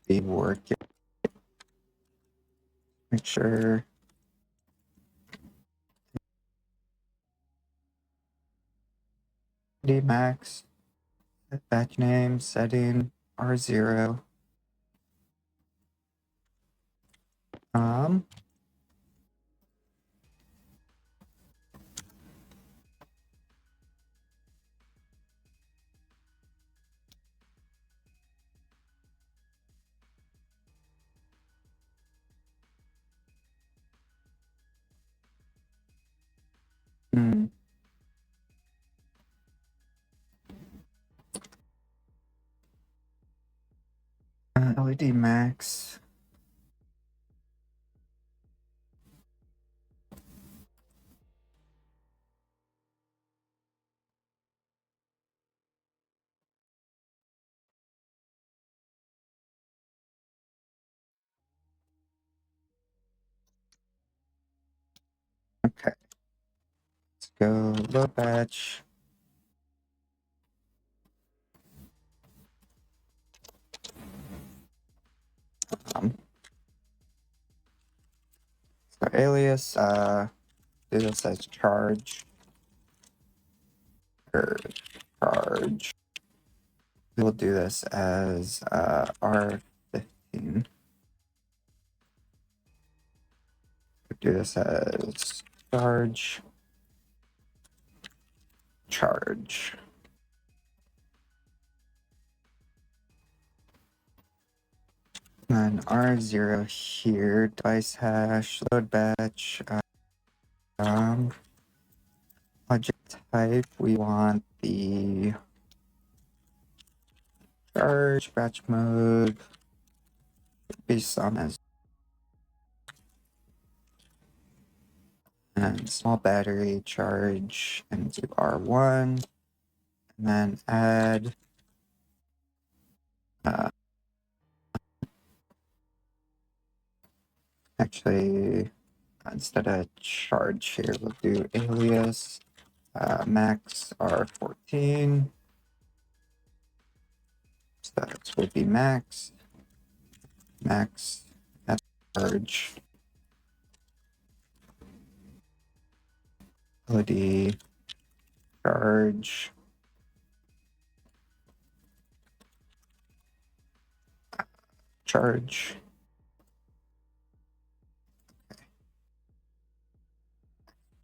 Be working. Make sure LED max. Batch name setting R0. Um. Hmm. LED max. Okay. Let's go load batch. So alias, do this as charge or charge. We'll do this as R15. do this as charge. And then R0 here, device hash, load batch, object type, we want the charge, batch mode, be some as and small battery charge into R1, and then add actually instead of charge here, we'll do alias max R14. So that will be max at charge LED charge charge.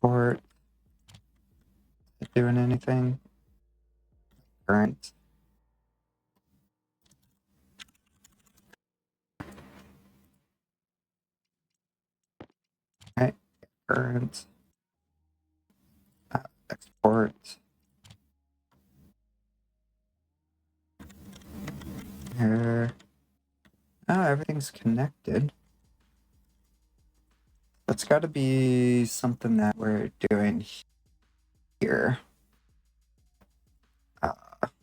Port doing anything? Current. Right. Current. Export. Here. Oh, everything's connected. That's got to be something that we're doing here. Let's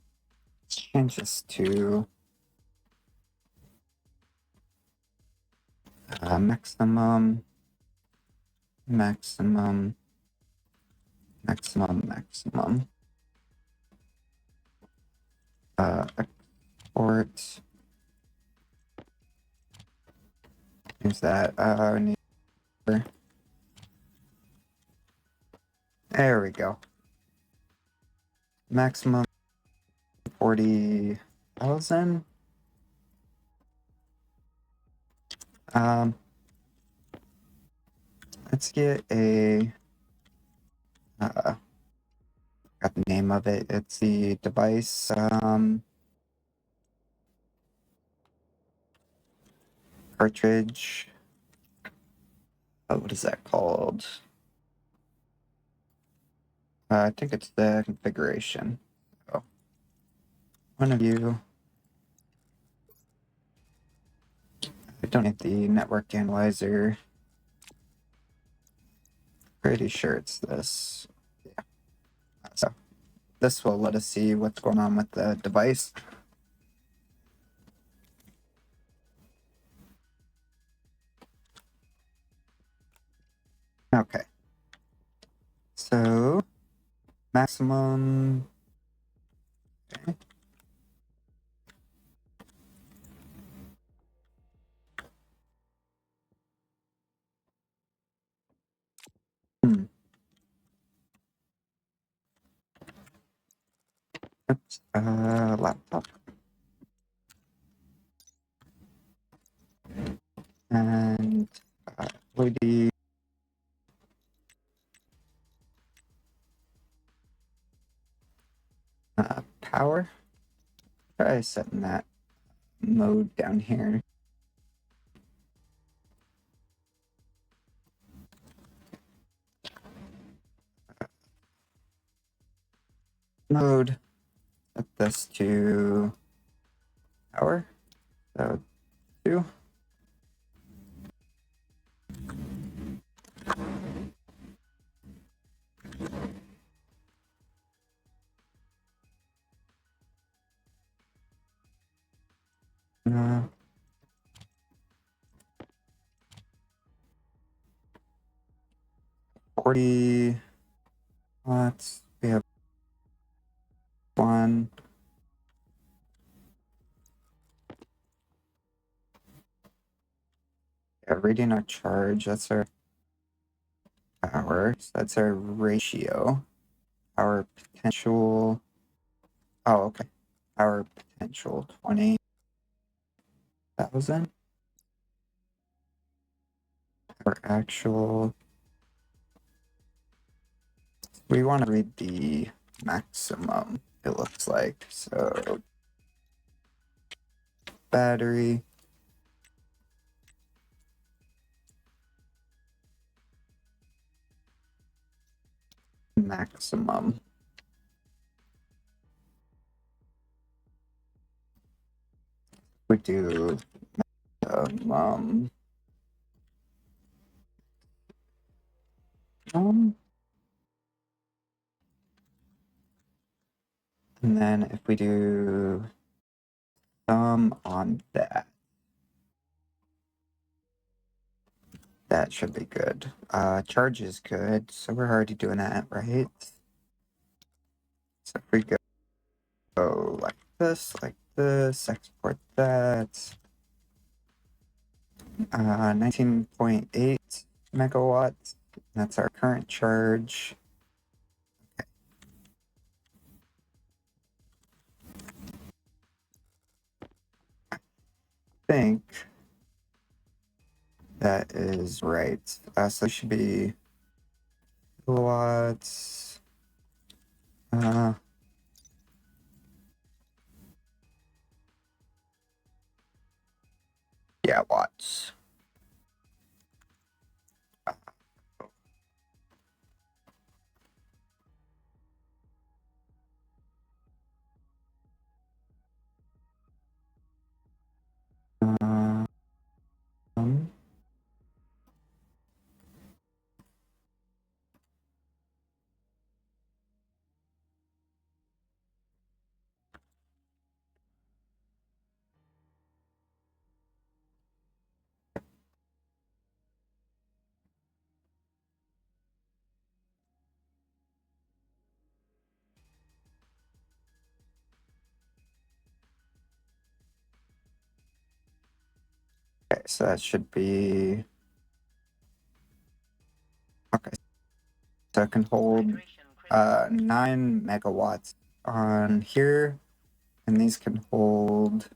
change this to maximum. Export. Use that. There we go. Maximum 40,000. Let's get a got the name of it. It's the device cartridge. Oh, what is that called? I think it's the configuration. So, one of you. I don't need the network analyzer. Pretty sure it's this. Yeah. So this will let us see what's going on with the device. Okay. So maximum. Okay. Oops. Laptop. And LED. Power. Try setting that mode down here. Mode. Set this to power. So 2. Uh, 40 watts. We have 1. Yeah, reading our charge. That's our power. So that's our ratio. Our potential. Oh, okay. Our potential 20,000. our actual. We want to read the maximum, it looks like. So battery. Maximum. We do um, um and then if we do on that, that should be good. Charge is good, so we're already doing that, right? So if we go like this, export that. 19.8 megawatts. That's our current charge. I think that is right. So it should be kilowatts. Yeah, watts. Um, okay, so that should be okay. So it can hold 9 megawatts on here, and these can hold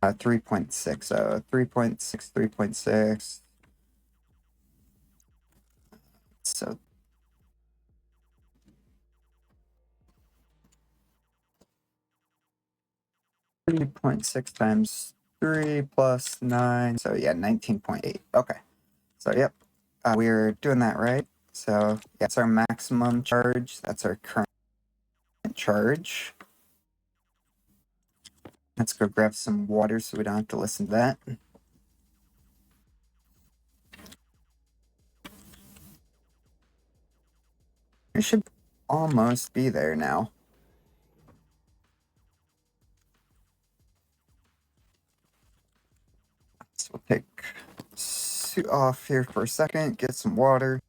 3.6. So 3.6, 3.6. So 3.6 times 3 plus 9. So yeah, 19.8. Okay. So yep, we're doing that right. So yeah, that's our maximum charge. That's our current charge. Let's go grab some water so we don't have to listen to that. We should almost be there now. So we'll take suit off here for a second, get some water.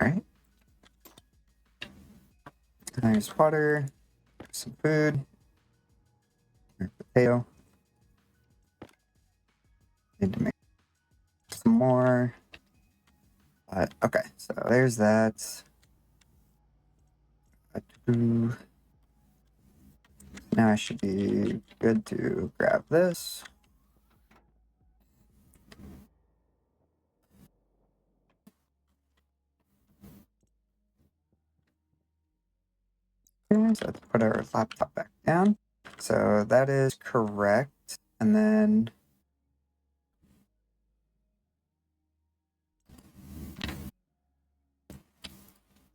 All right. There's water, some food, potato. Need to make some more. Okay, so there's that. Now I should be good to grab this. Okay, so let's put our laptop back down. So that is correct. And then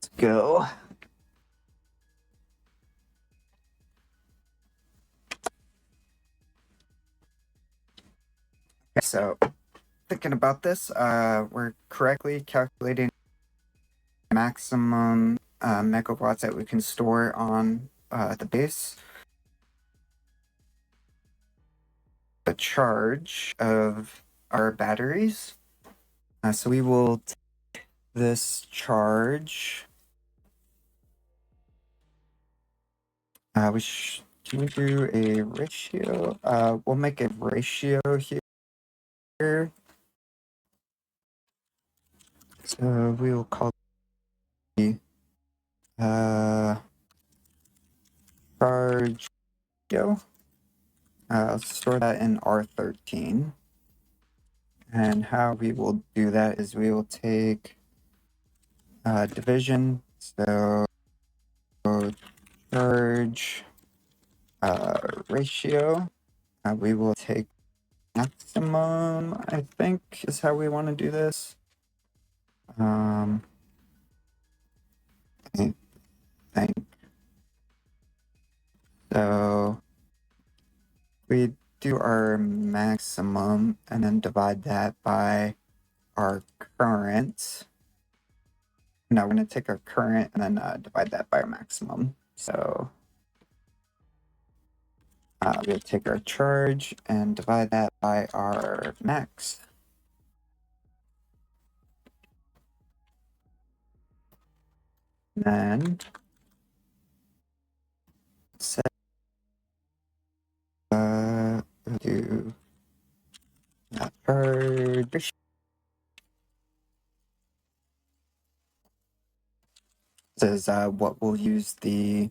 let's go. Okay, so thinking about this, we're correctly calculating maximum megawatts that we can store on the base. The charge of our batteries. So we will take this charge. Can we do a ratio? We'll make a ratio here. So we will call the charge ratio. Let's store that in R13. And how we will do that is we will take division, so charge ratio. We will take maximum, I think, is how we want to do this. I think so. We do our maximum and then divide that by our current. No, we're going to take our current and then divide that by our maximum. So we'll take our charge and divide that by our max. And then set do charge. This is what we'll use the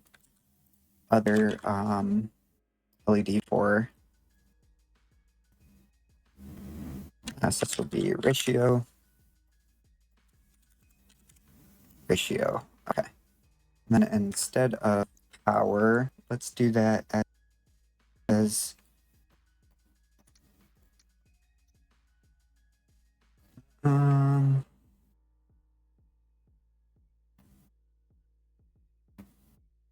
other LED for. So this will be ratio. Okay. And then instead of power, let's do that as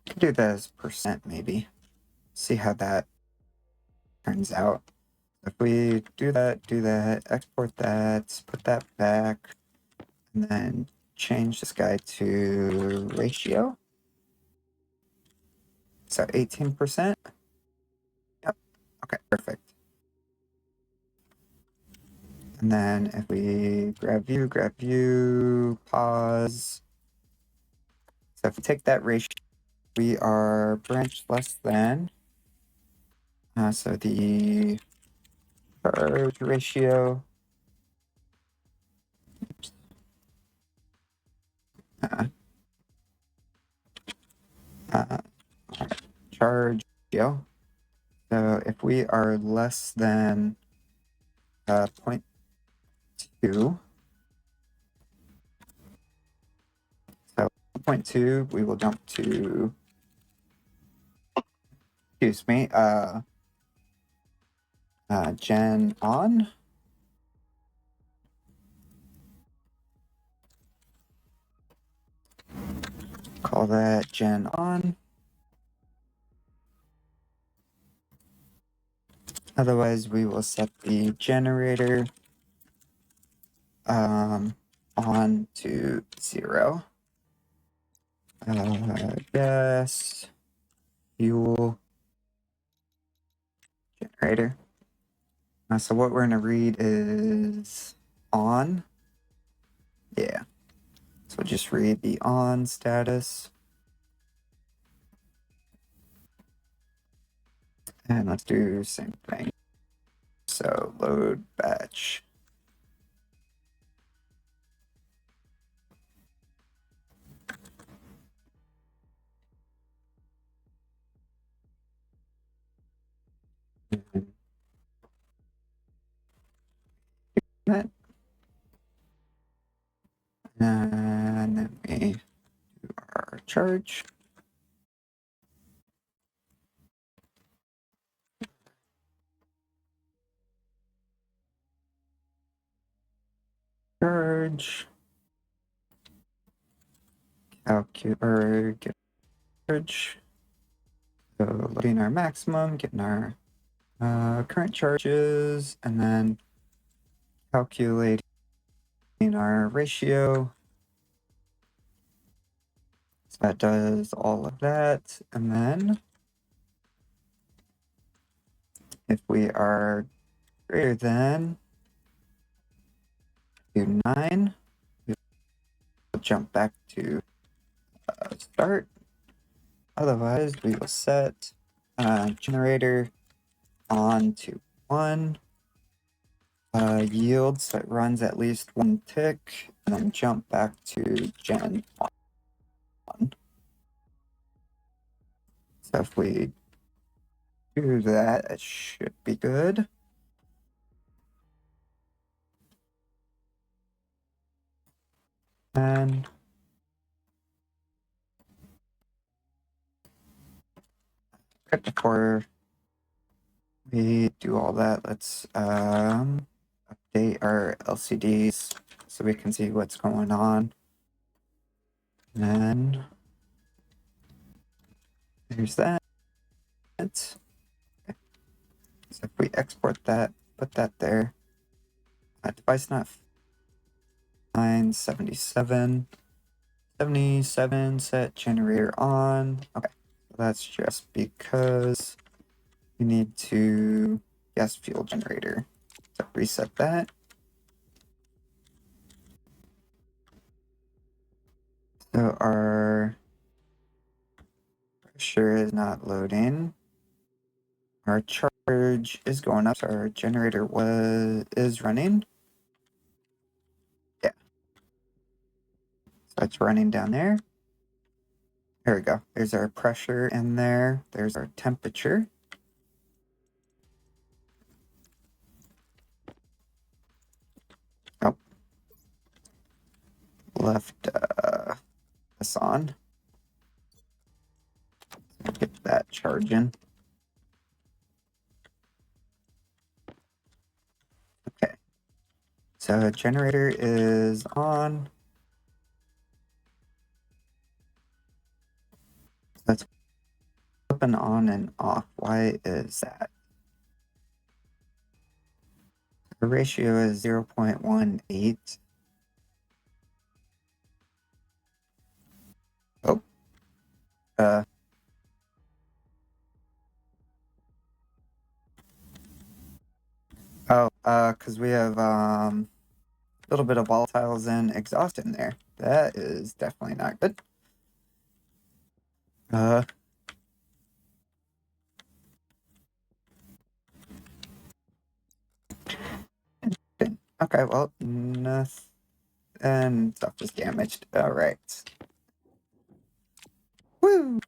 could do that as percent maybe. See how that turns out. If we do that, export that, put that back, and then change this guy to ratio. So 18%. Yep. Okay, perfect. And then if we grab view, pause. So if we take that ratio, we are branch less than. So the charge ratio. Charge ratio. So if we are less than 0.2, so 0.2, we will jump to, excuse me, gen on. Call that gen on. Otherwise, we will set the generator on to 0. Gas, fuel, generator. So what we're going to read is on. Yeah. So just read the on status. And let's do the same thing. So load batch. That. And then we do our charge. Charge. Calculate or get charge. So loading our maximum, getting our current charges, and then calculating our ratio. So that does all of that. And then if we are greater than 9, we'll jump back to start. Otherwise, we will set generator on to 1. Yield, so it runs at least 1 tick, and then jump back to gen 1. So if we do that. It should be good. And before we do all that, let's update our LCDs so we can see what's going on. And then there's that. So if we export that, put that there. Device not 977. 77 set generator on. Okay, that's just because we need to gas fuel generator. So reset that. So our pressure is not loading. Our charge is going up. So our generator is running. Yeah. So it's running down there. There we go. There's our pressure in there. There's our temperature. Oh, left this on. Get that charging. Okay. So generator is on. Let's up and on and off. Why is that? The ratio is 0.18. Oh, uh, because we have a little bit of volatiles and exhaust in there. That is definitely not good. Uh, okay, well, nothing. And stuff is damaged. All right. Woo!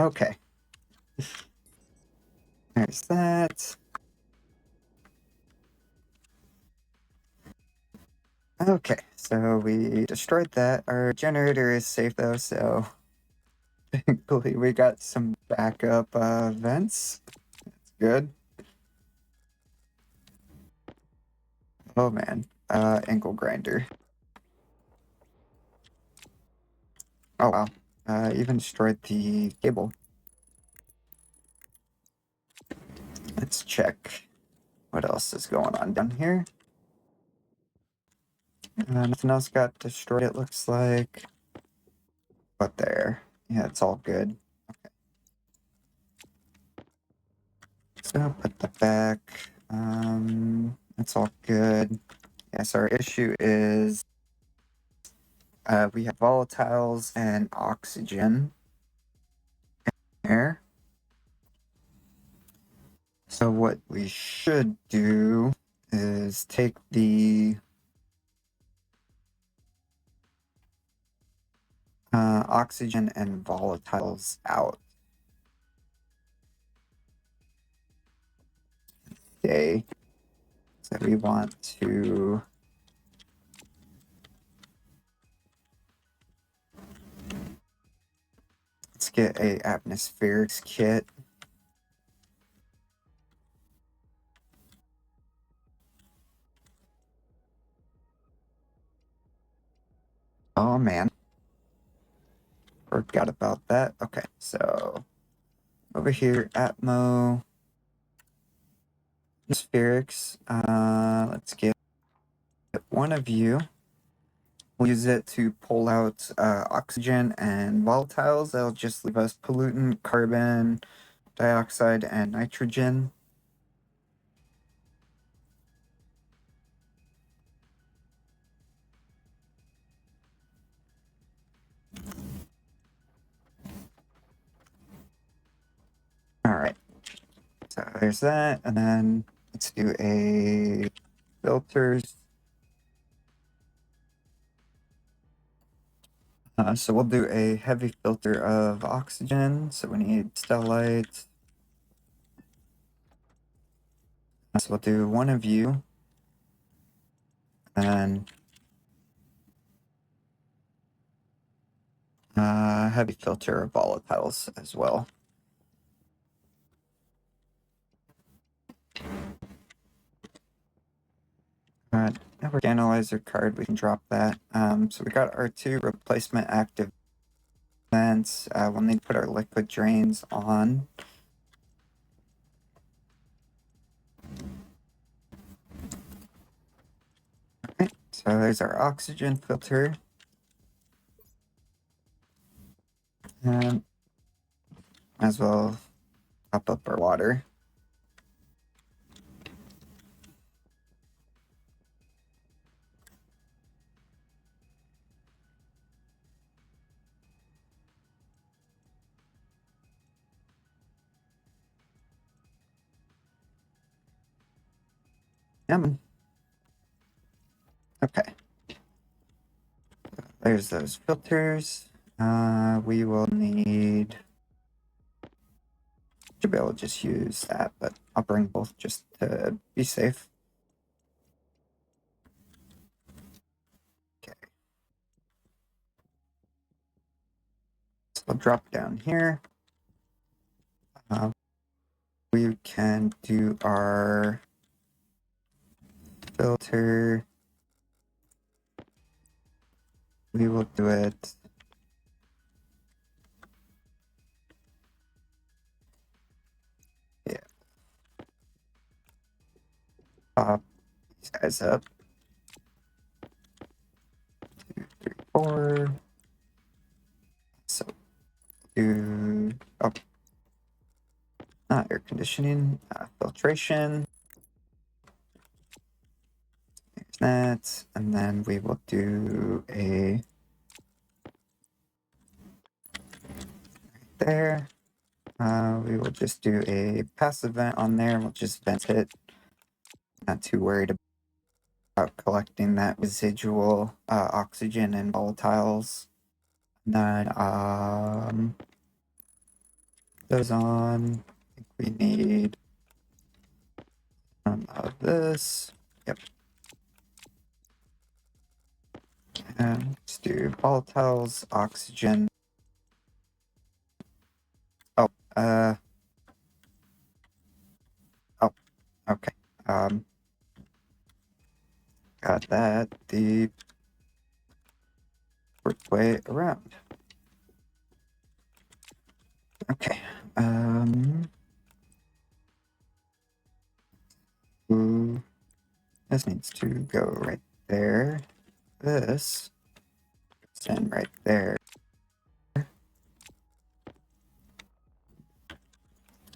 Okay. There's that. Okay, so we destroyed that. Our generator is safe though, so thankfully we got some backup vents. That's good. Oh man, ankle grinder. Oh wow, even destroyed the cable. Let's check what else is going on down here. Nothing else got destroyed, it looks like. But there, yeah, it's all good. Okay. So put that back. It's all good. Yes, our issue is we have volatiles and oxygen here. So what we should do is take the oxygen and volatiles out. Okay. So we want to let's get a atmospherics kit. Oh man. Forgot about that. Okay, so over here, Atmo atmospherics. Let's get one of you. We'll use it to pull out oxygen and volatiles. That'll just leave us pollutant, carbon dioxide, and nitrogen. All right, so there's that, and then let's do a filters. So we'll do a heavy filter of oxygen. So we need stellite. So we'll do one of you. And heavy filter of volatiles as well. Network analyzer card, we can drop that. So we got our 2 replacement active vents. We'll need to put our liquid drains on. Alright, so there's our oxygen filter. And as well top up our water. Okay. There's those filters. We will need... Should be able to just use that, but I'll bring both just to be safe. Okay. So I'll drop down here. We can do our filter. We will do it. Yeah. Pop these guys up. 2, 3, 4. So do not air conditioning, filtration. There's that, and then we will do a right there. We will just do a passive vent on there. We'll just vent it. Not too worried about collecting that residual oxygen and volatiles. And then those on. I think we need some of this. Yep. And let's do volatiles, oxygen. Oh, okay. Got that the work way around. Okay. Ooh, this needs to go right there. This goes in right there. And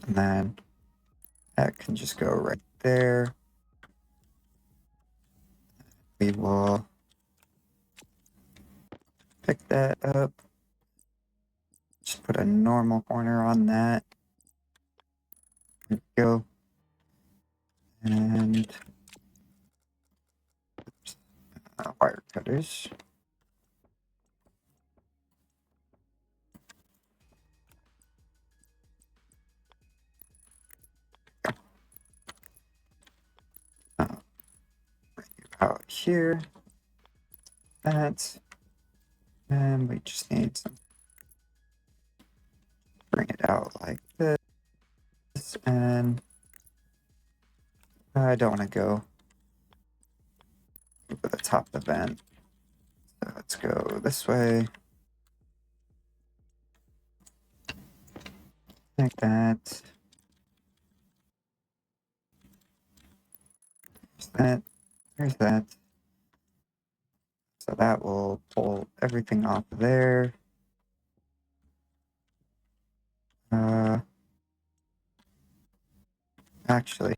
then that can just go right there. We will pick that up. Just put a normal corner on that. There we go. And wire cutters. Bring it out here. That. And we just need some. Bring it out like this. And I don't want to go over the top of the vent. So let's go this way. Like that. There's that. There's that. So that will pull everything off of there. Actually,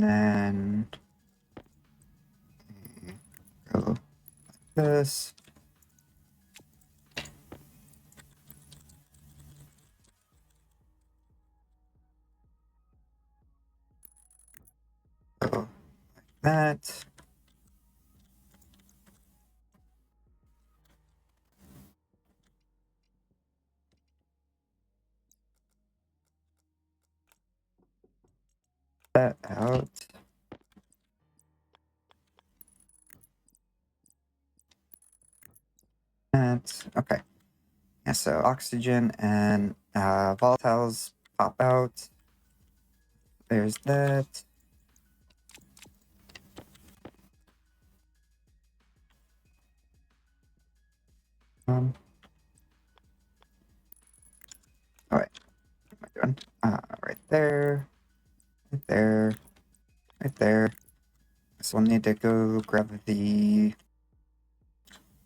And then go like this. Go like that. That out. That. Okay. Yeah, so oxygen and volatiles pop out. There's that. Um, all right. What am I doing? Right there. Right there. Right there. So we'll need to go grab the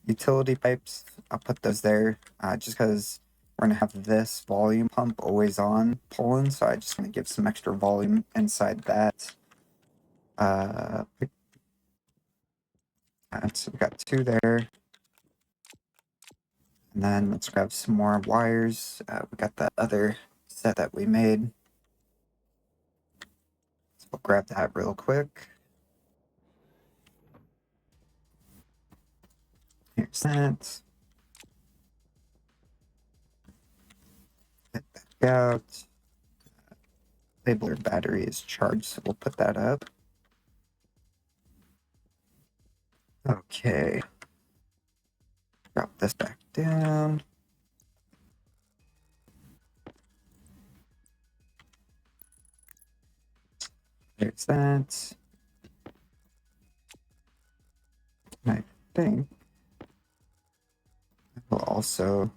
utility pipes. I'll put those there just because we're going to have this volume pump always on pulling. So I just want to give some extra volume inside that. So we got two there. And then let's grab some more wires. We got that other set that we made. So we'll grab that real quick. Here's that. Get back out. Labeler battery is charged, so we'll put that up. Okay. Drop this back down. There's that. And I think we'll also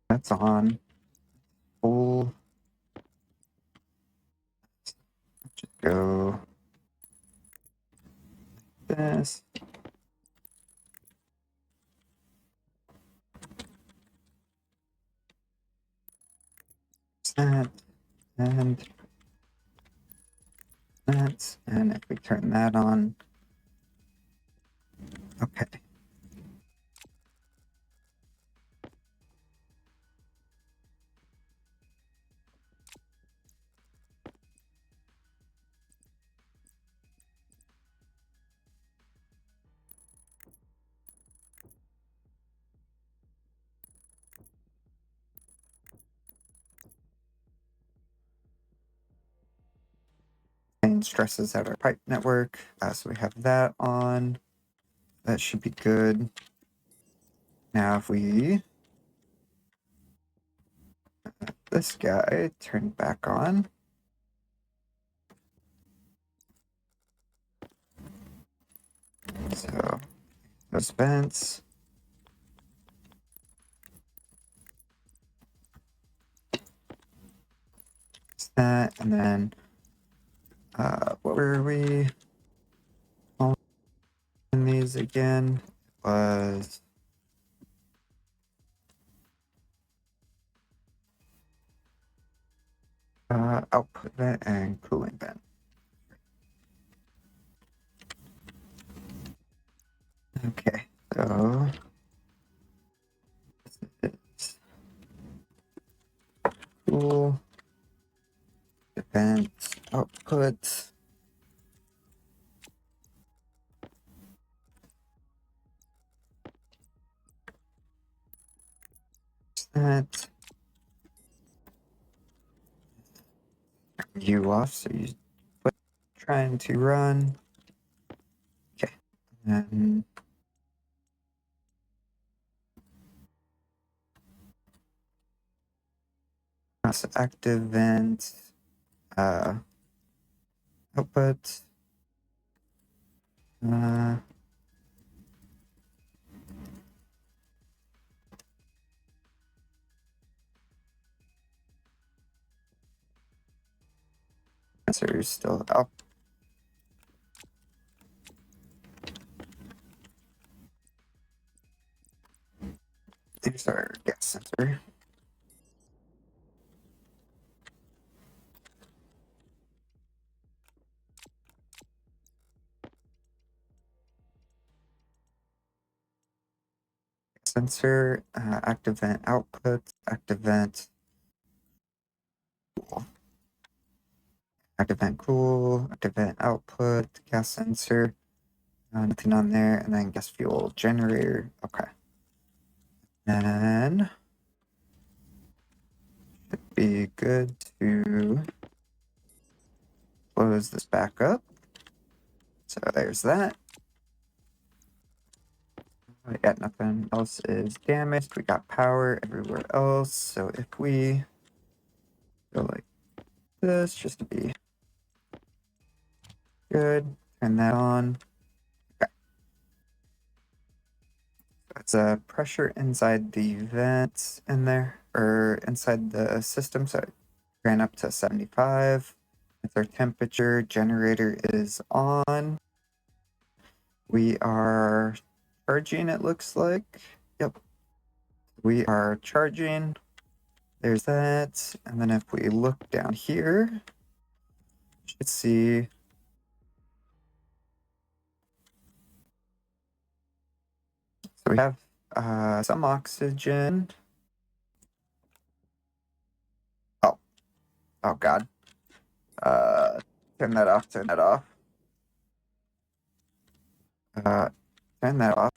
that's on full. Just go this. That and that, and if we turn that on, okay. And stresses out our pipe network. So we have that on. That should be good. Now if we this guy turn back on. So those vents. That and then what were we calling these again? It was output vent and cooling vent. Okay, so this is cool vent output. That you off, so you put trying to run. Okay, and that's active vent output. Sensor's still up. There's our gas sensor. Sensor, active vent output, active vent cool. Active vent cool, active vent output, gas sensor, nothing on there, and then gas fuel generator. Okay. And it'd be good to close this back up. So there's that. We got nothing else is damaged. We got power everywhere else. So if we go like this, just to be good, turn that on. Okay. It's a pressure inside the vents in there, or inside the system. So it ran up to 75. That's our temperature. Generator is on. We are charging, it looks like. Yep. We are charging. There's that. And then if we look down here, you should see so we have some oxygen. Oh God. Turn that off, turn that off. Turn that off.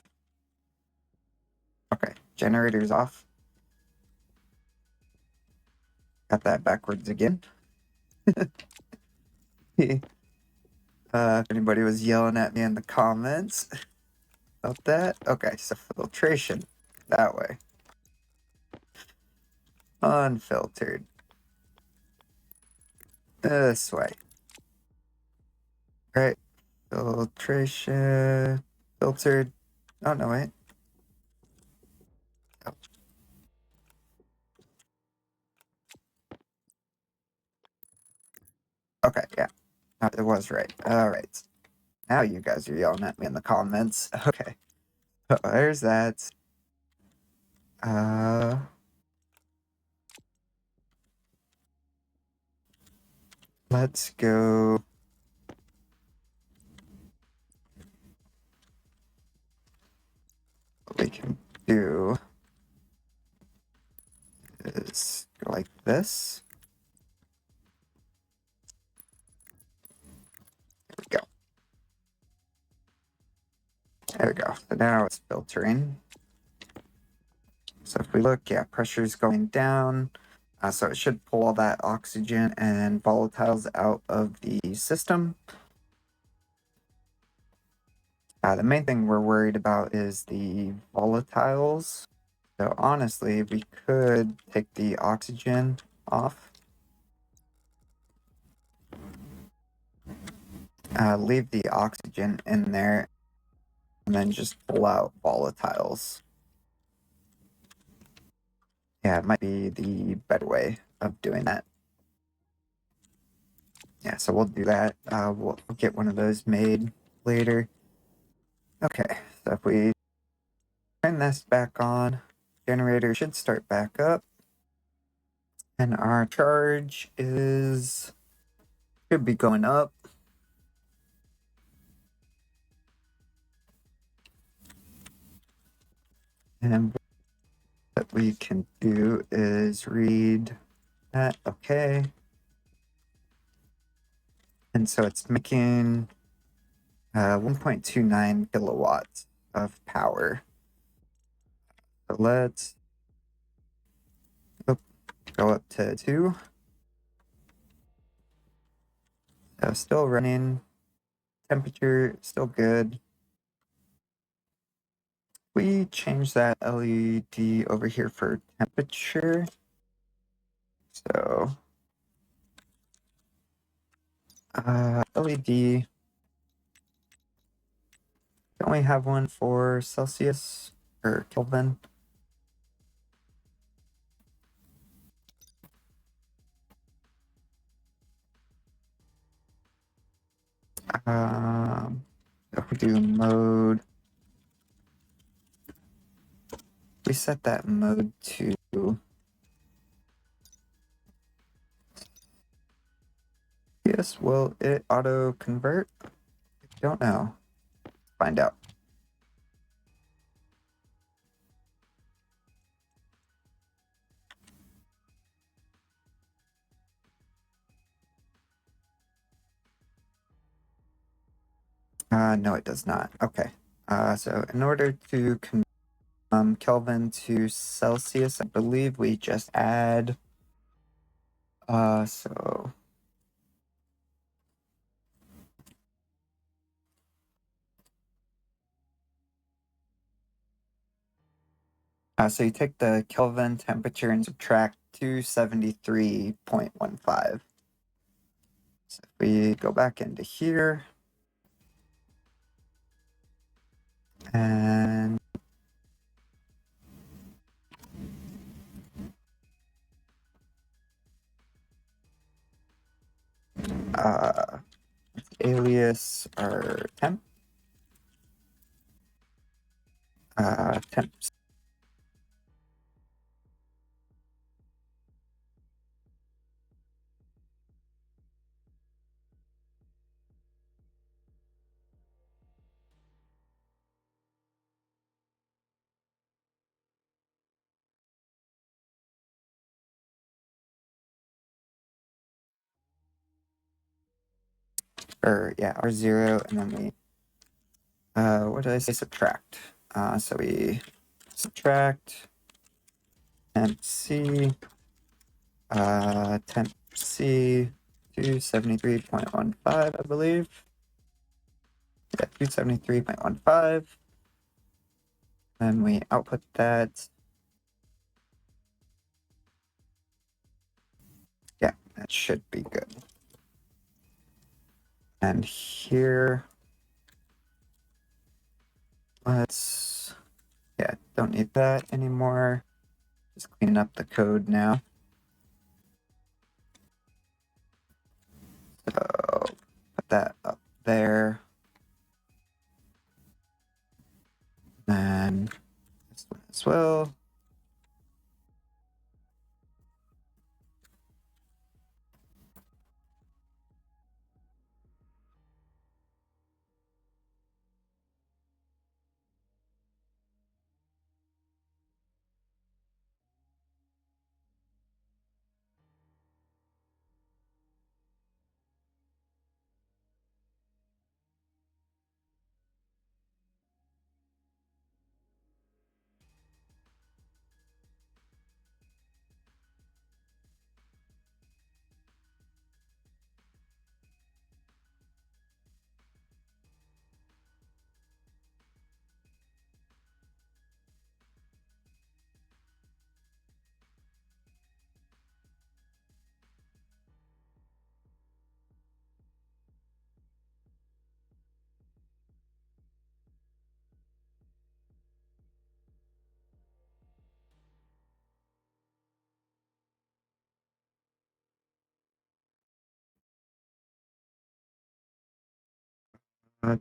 Okay, generator's off. Got that backwards again. If anybody was yelling at me in the comments about that. Okay, so filtration, that way. Unfiltered. This way. Right, filtration, filtered. Oh, no, wait. Oh. Okay, yeah, it was right. All right. Now you guys are yelling at me in the comments. Okay, so there's that. Let's go. What we can do is go like this. There we go. There we go. So now it's filtering. So if we look, yeah, pressure's going down. So it should pull all that oxygen and volatiles out of the system. The main thing we're worried about is the volatiles. So honestly, we could take the oxygen off. Leave the oxygen in there and then just pull out volatiles. Yeah, it might be the better way of doing that. Yeah, so we'll do that. We'll get one of those made later. Okay, so if we turn this back on, generator should start back up. And our charge should be going up. And what we can do is read that, okay. And so it's making 1.29 kilowatts of power. So let's go up to 2. So still running. Temperature still good. We change that LED over here for temperature. So LED. Don't we have one for Celsius or Kelvin? If we do mode, we set that mode to yes, will it auto convert? I don't know. Find out. No, it does not. Okay. So in order to Kelvin to Celsius, I believe we just add so so you take the Kelvin temperature and subtract 273.15. So if we go back into here and uh, alias our temps. Or yeah, R0, and then we what did I say? Subtract. So we subtract temp C, temp C 273.15, I believe. Yeah, 273.15. Then we output that. Yeah, that should be good. And here, let's, yeah, don't need that anymore. Just cleaning up the code now. So put that up there. And this one as well. Uh,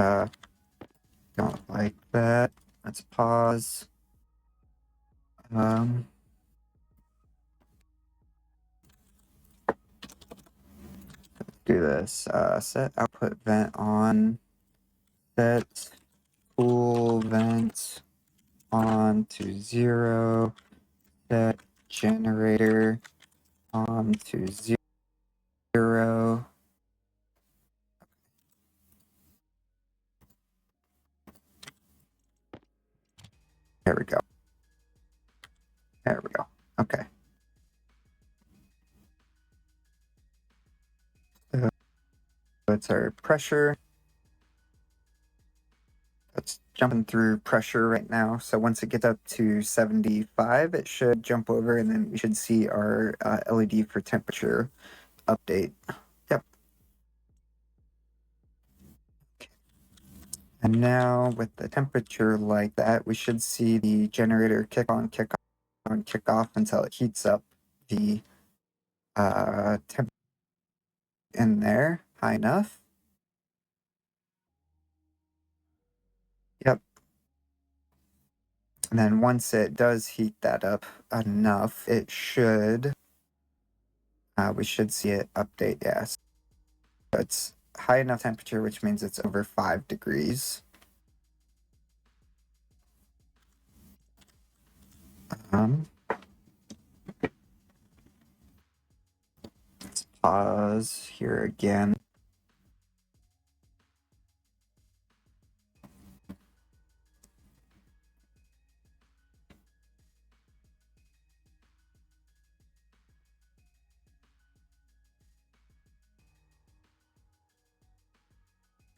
uh, don't like that. Let's pause. Um, do this. Set output vent on. Set cool vent on to 0. Set generator on to 0. There we go. There we go. Okay. So it's our pressure. It's jumping through pressure right now. So once it gets up to 75, it should jump over, and then we should see our LED for temperature update. Yep. And now with the temperature like that, we should see the generator kick on, kick on, kick off until it heats up the temp in there high enough. Yep. And then once it does heat that up enough, it should, we should see it update, yes. So it's high enough temperature, which means it's over 5 degrees. Let's pause here again.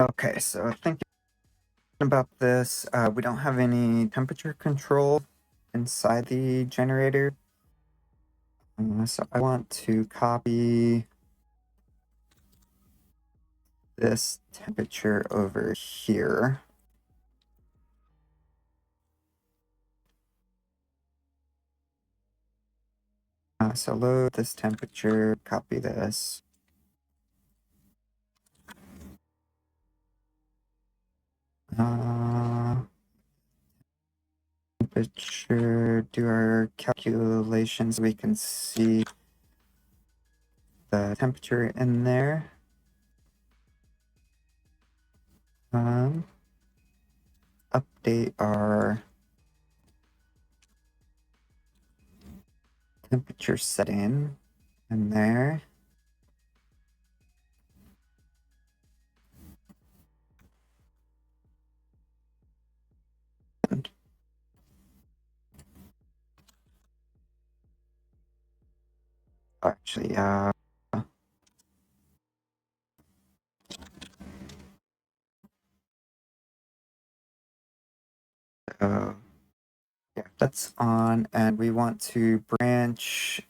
Okay, so thinking about this, we don't have any temperature control inside the generator. So I want to copy this temperature over here. So load this temperature, copy this. Temperature, do our calculations. We can see the temperature in there. Update our temperature setting in there. Actually, yeah, that's on, and we want to branch.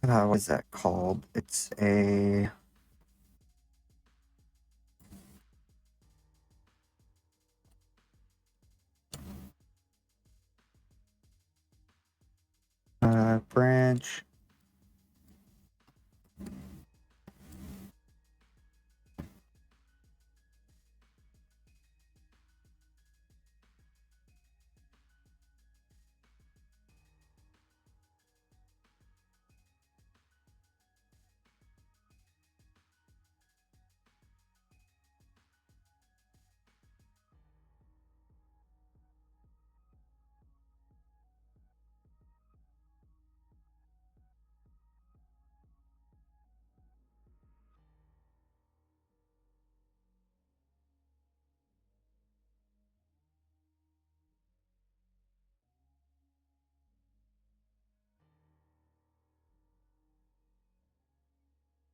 What is that called? It's a branch.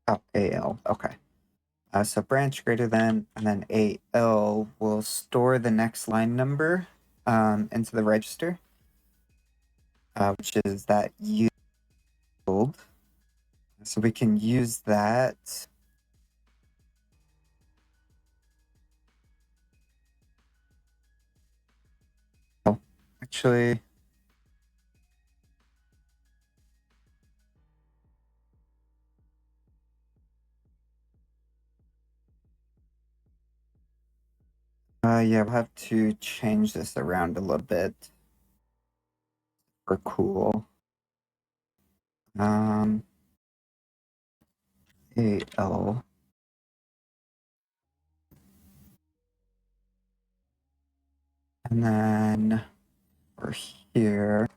Oh, AL. Okay. So branch greater than, and then AL will store the next line number into the register, which is that yield. So we can use that. Oh, actually, yeah, we'll have to change this around a little bit for cool. AL. And then over here,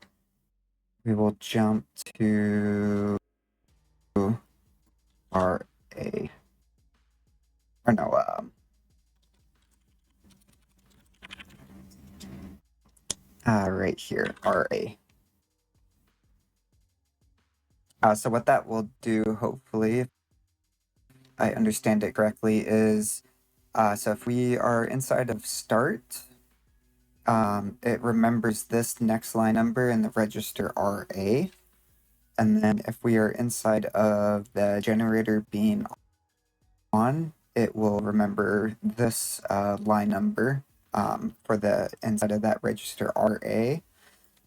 we will jump to RA. Or no, right here, RA. So what that will do, hopefully, if I understand it correctly, is so if we are inside of start, it remembers this next line number in the register RA. And then if we are inside of the generator being on, it will remember this line number for the inside of that register RA.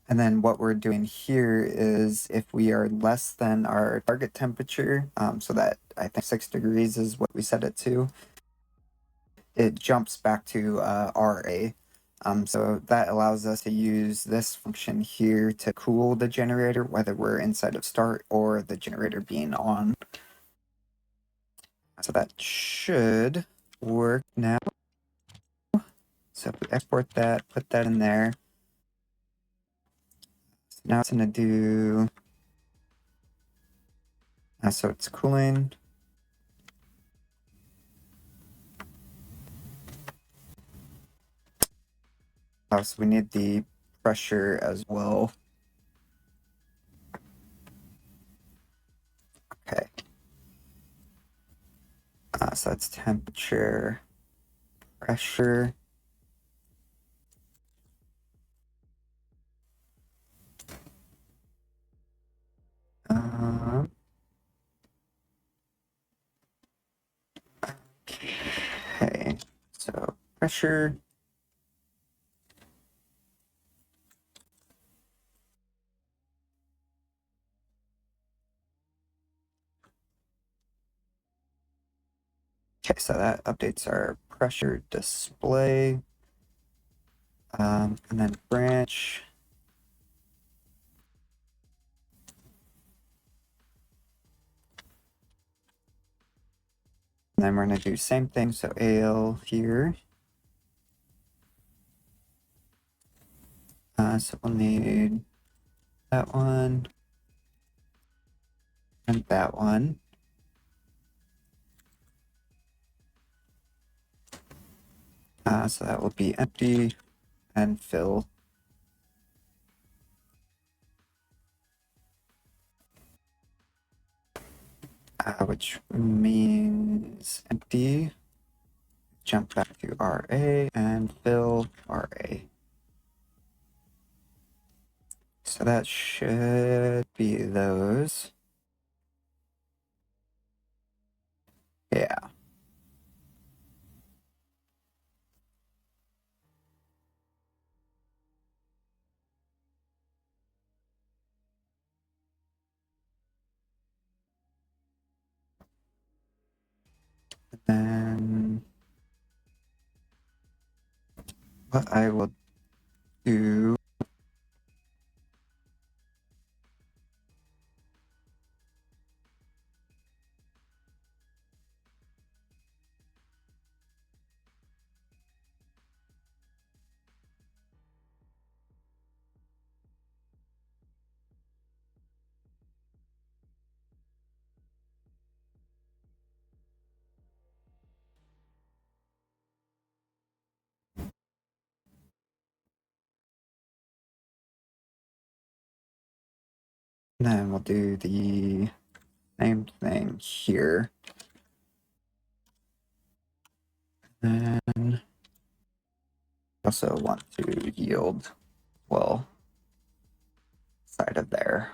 And then what we're doing here is if we are less than our target temperature, so that I think 6 degrees is what we set it to, it jumps back to RA. So that allows us to use this function here to cool the generator, whether we're inside of start or the generator being on. So that should work now. So if we export that, put that in there. So now it's going to do, so it's cooling. So we need the pressure as well. Okay. So that's temperature, pressure. Okay, so pressure. Okay, so that updates our pressure display. And then branch. And then we're going to do same thing. So AL here. So we'll need that one and that one. So that will be empty and fill. Which means empty. Jump back to RA and fill RA. So that should be those. Yeah. And what I will do then we'll do the same thing here. And also want to yield, well, side of there.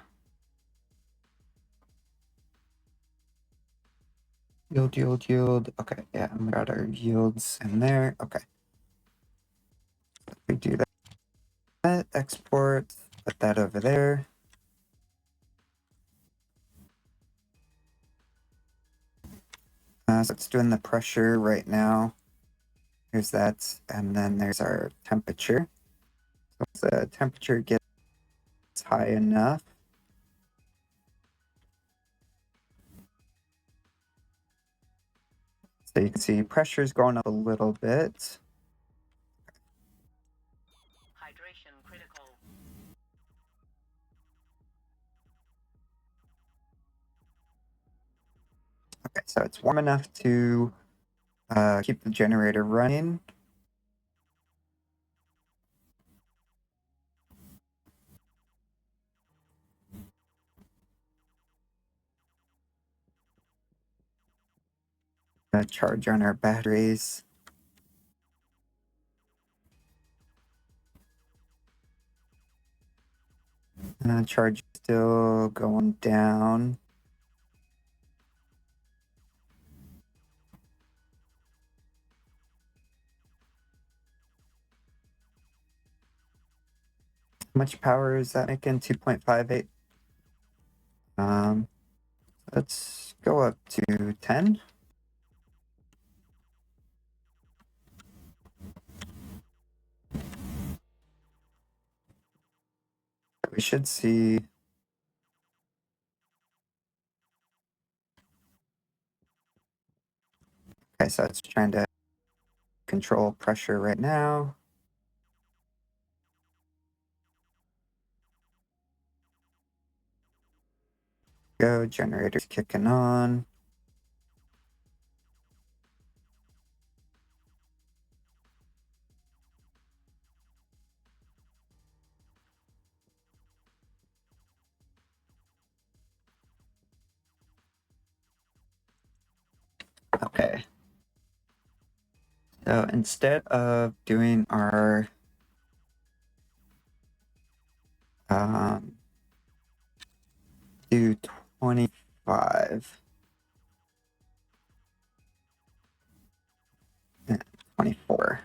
Yield, yield, yield. Okay, yeah, we got our yields in there. Okay. We do that, export, put that over there. So it's doing the pressure right now. Here's that, and then there's our temperature. So if the temperature gets high enough, so you can see pressure's going up a little bit. Okay, so it's warm enough to keep the generator running. Charge on our batteries. Charge still going down. How much power is that making? 2.58. Let's go up to 10. We should see. Okay, so it's trying to control pressure right now. Go, generator's kicking on. Okay. So instead of doing our do 25 and 24.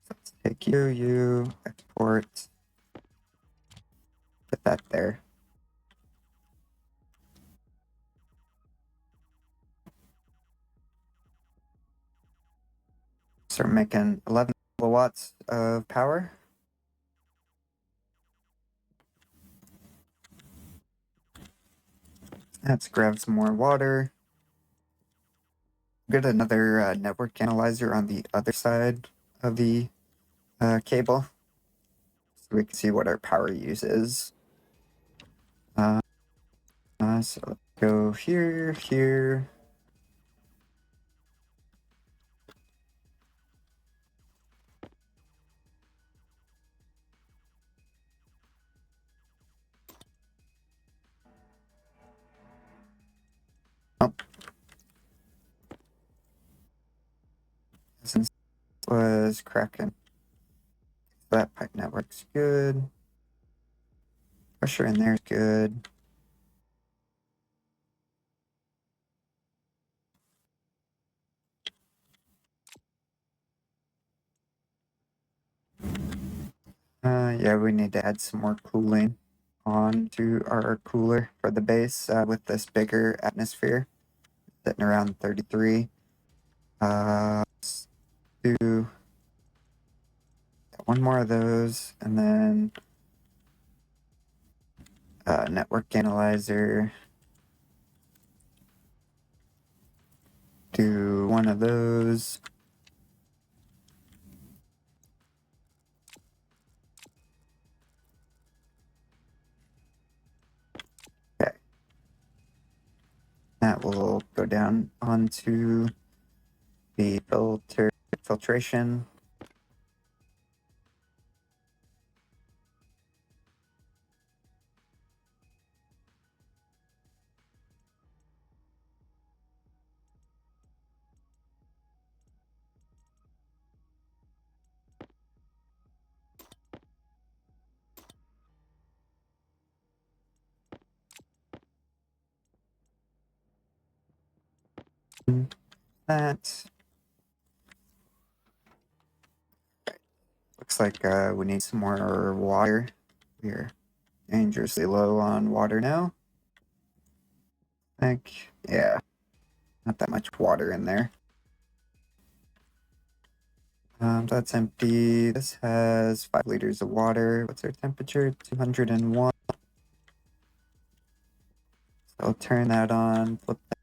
So let's take you export, put that there. So we're making 11 kilowatts of power. Let's grab some more water. Get another network analyzer on the other side of the cable so we can see what our power use is. So let's go here, here. Oh, since it was cracking. That pipe network's good. Pressure in there is good. Yeah, we need to add some more cooling onto our cooler for the base with this bigger atmosphere, sitting around 33. Let's do one more of those, and then network analyzer. Do one of those. Okay. That will go down onto the filtration. That looks like we need some more water. We're dangerously low on water now. Yeah, not that much water in there. That's empty. This has 5 liters of water. What's our temperature? 201. So I'll turn that on, flip that.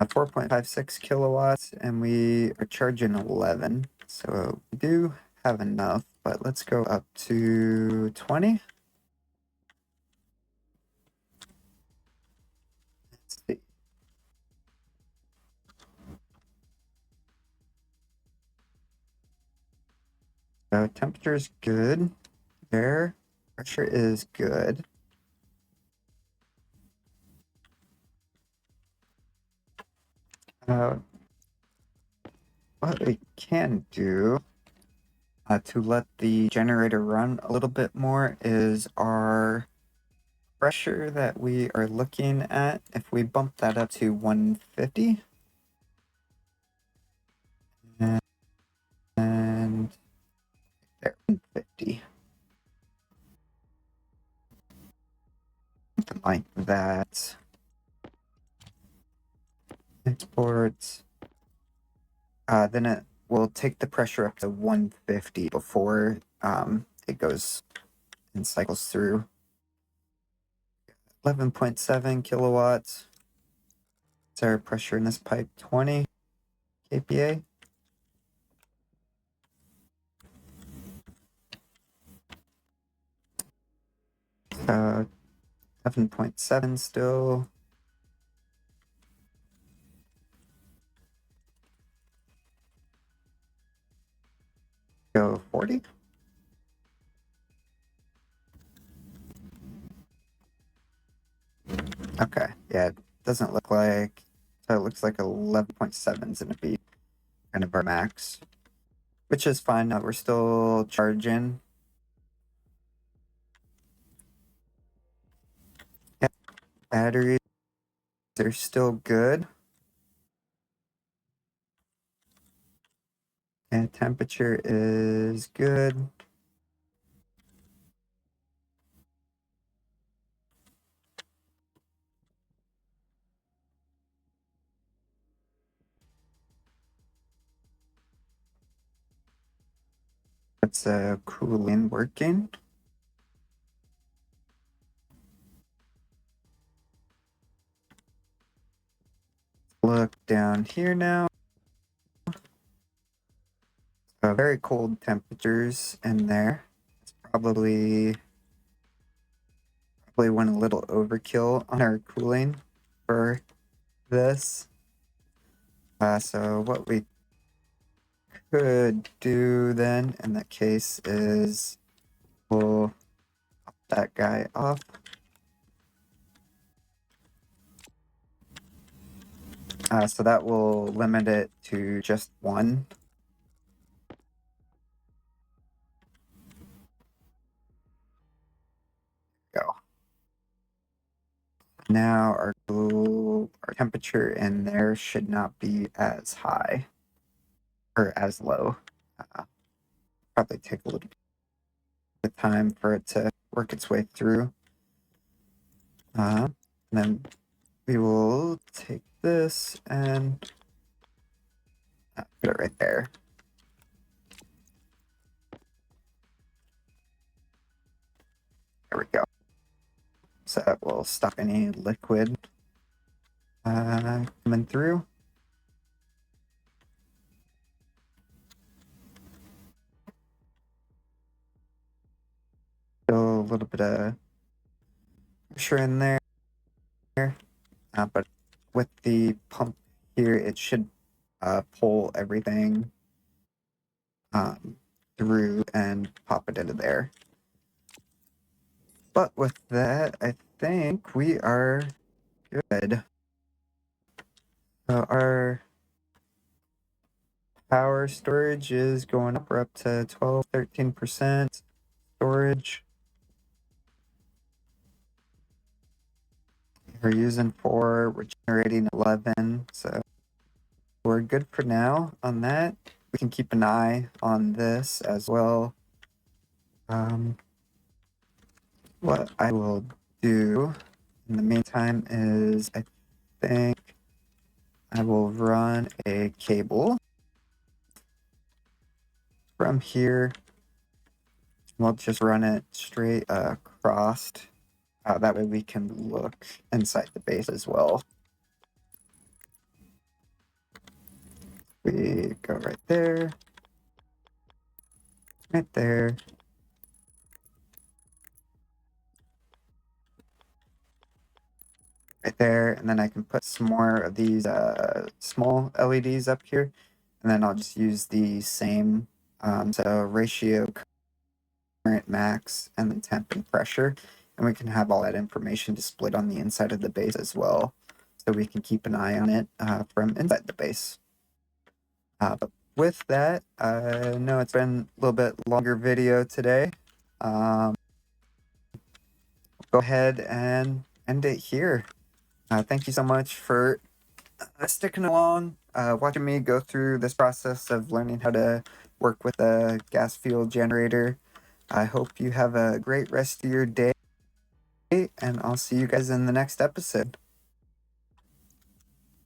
4.56 kilowatts, and we are charging 11. So we do have enough, but let's go up to 20. Let's see. So temperature is good. Air pressure is good. Uh, what we can do to let the generator run a little bit more is our pressure that we are looking at. If we bump that up to 150 and there, 150, something like that. Exports. Then it will take the pressure up to 150 before it goes and cycles through. 11.7 kilowatts. Is our pressure in this pipe 20 kPa? 11.7 still. Go 40. Okay, yeah, it doesn't look like, so it looks like 11.7 is going to be kind of our max, which is fine. We're still charging. Yeah, batteries are still good. And temperature is good. It's cooling working. Look down here now. Very cold temperatures in there. It's probably went a little overkill on our cooling for this. So what we could do then in that case is we'll pop that guy off. So that will limit it to just one. Go. Now our temperature in there should not be as high or as low. Probably take a little bit of time for it to work its way through. And then we will take this and put it right there. There we go. So that will stop any liquid coming through. Still a little bit of pressure in there, but with the pump here, it should pull everything through and pop it into there. But with that, I think we are good. So our power storage is going up. We're up to 12, 13% storage. We're using 4, we're generating 11, so we're good for now on that. We can keep an eye on this as well. What I will do in the meantime is I think I will run a cable from here. We'll just run it straight across. That way we can look inside the base as well. We go right there, right there, right there, and then I can put some more of these small LEDs up here, and then I'll just use the same so ratio, current, max, and then temp and pressure, and we can have all that information displayed on the inside of the base as well, so we can keep an eye on it from inside the base. But with that, I know it's been a little bit longer video today. Go ahead and end it here. Thank you so much for sticking along, watching me go through this process of learning how to work with a gas fuel generator. I hope you have a great rest of your day, and I'll see you guys in the next episode.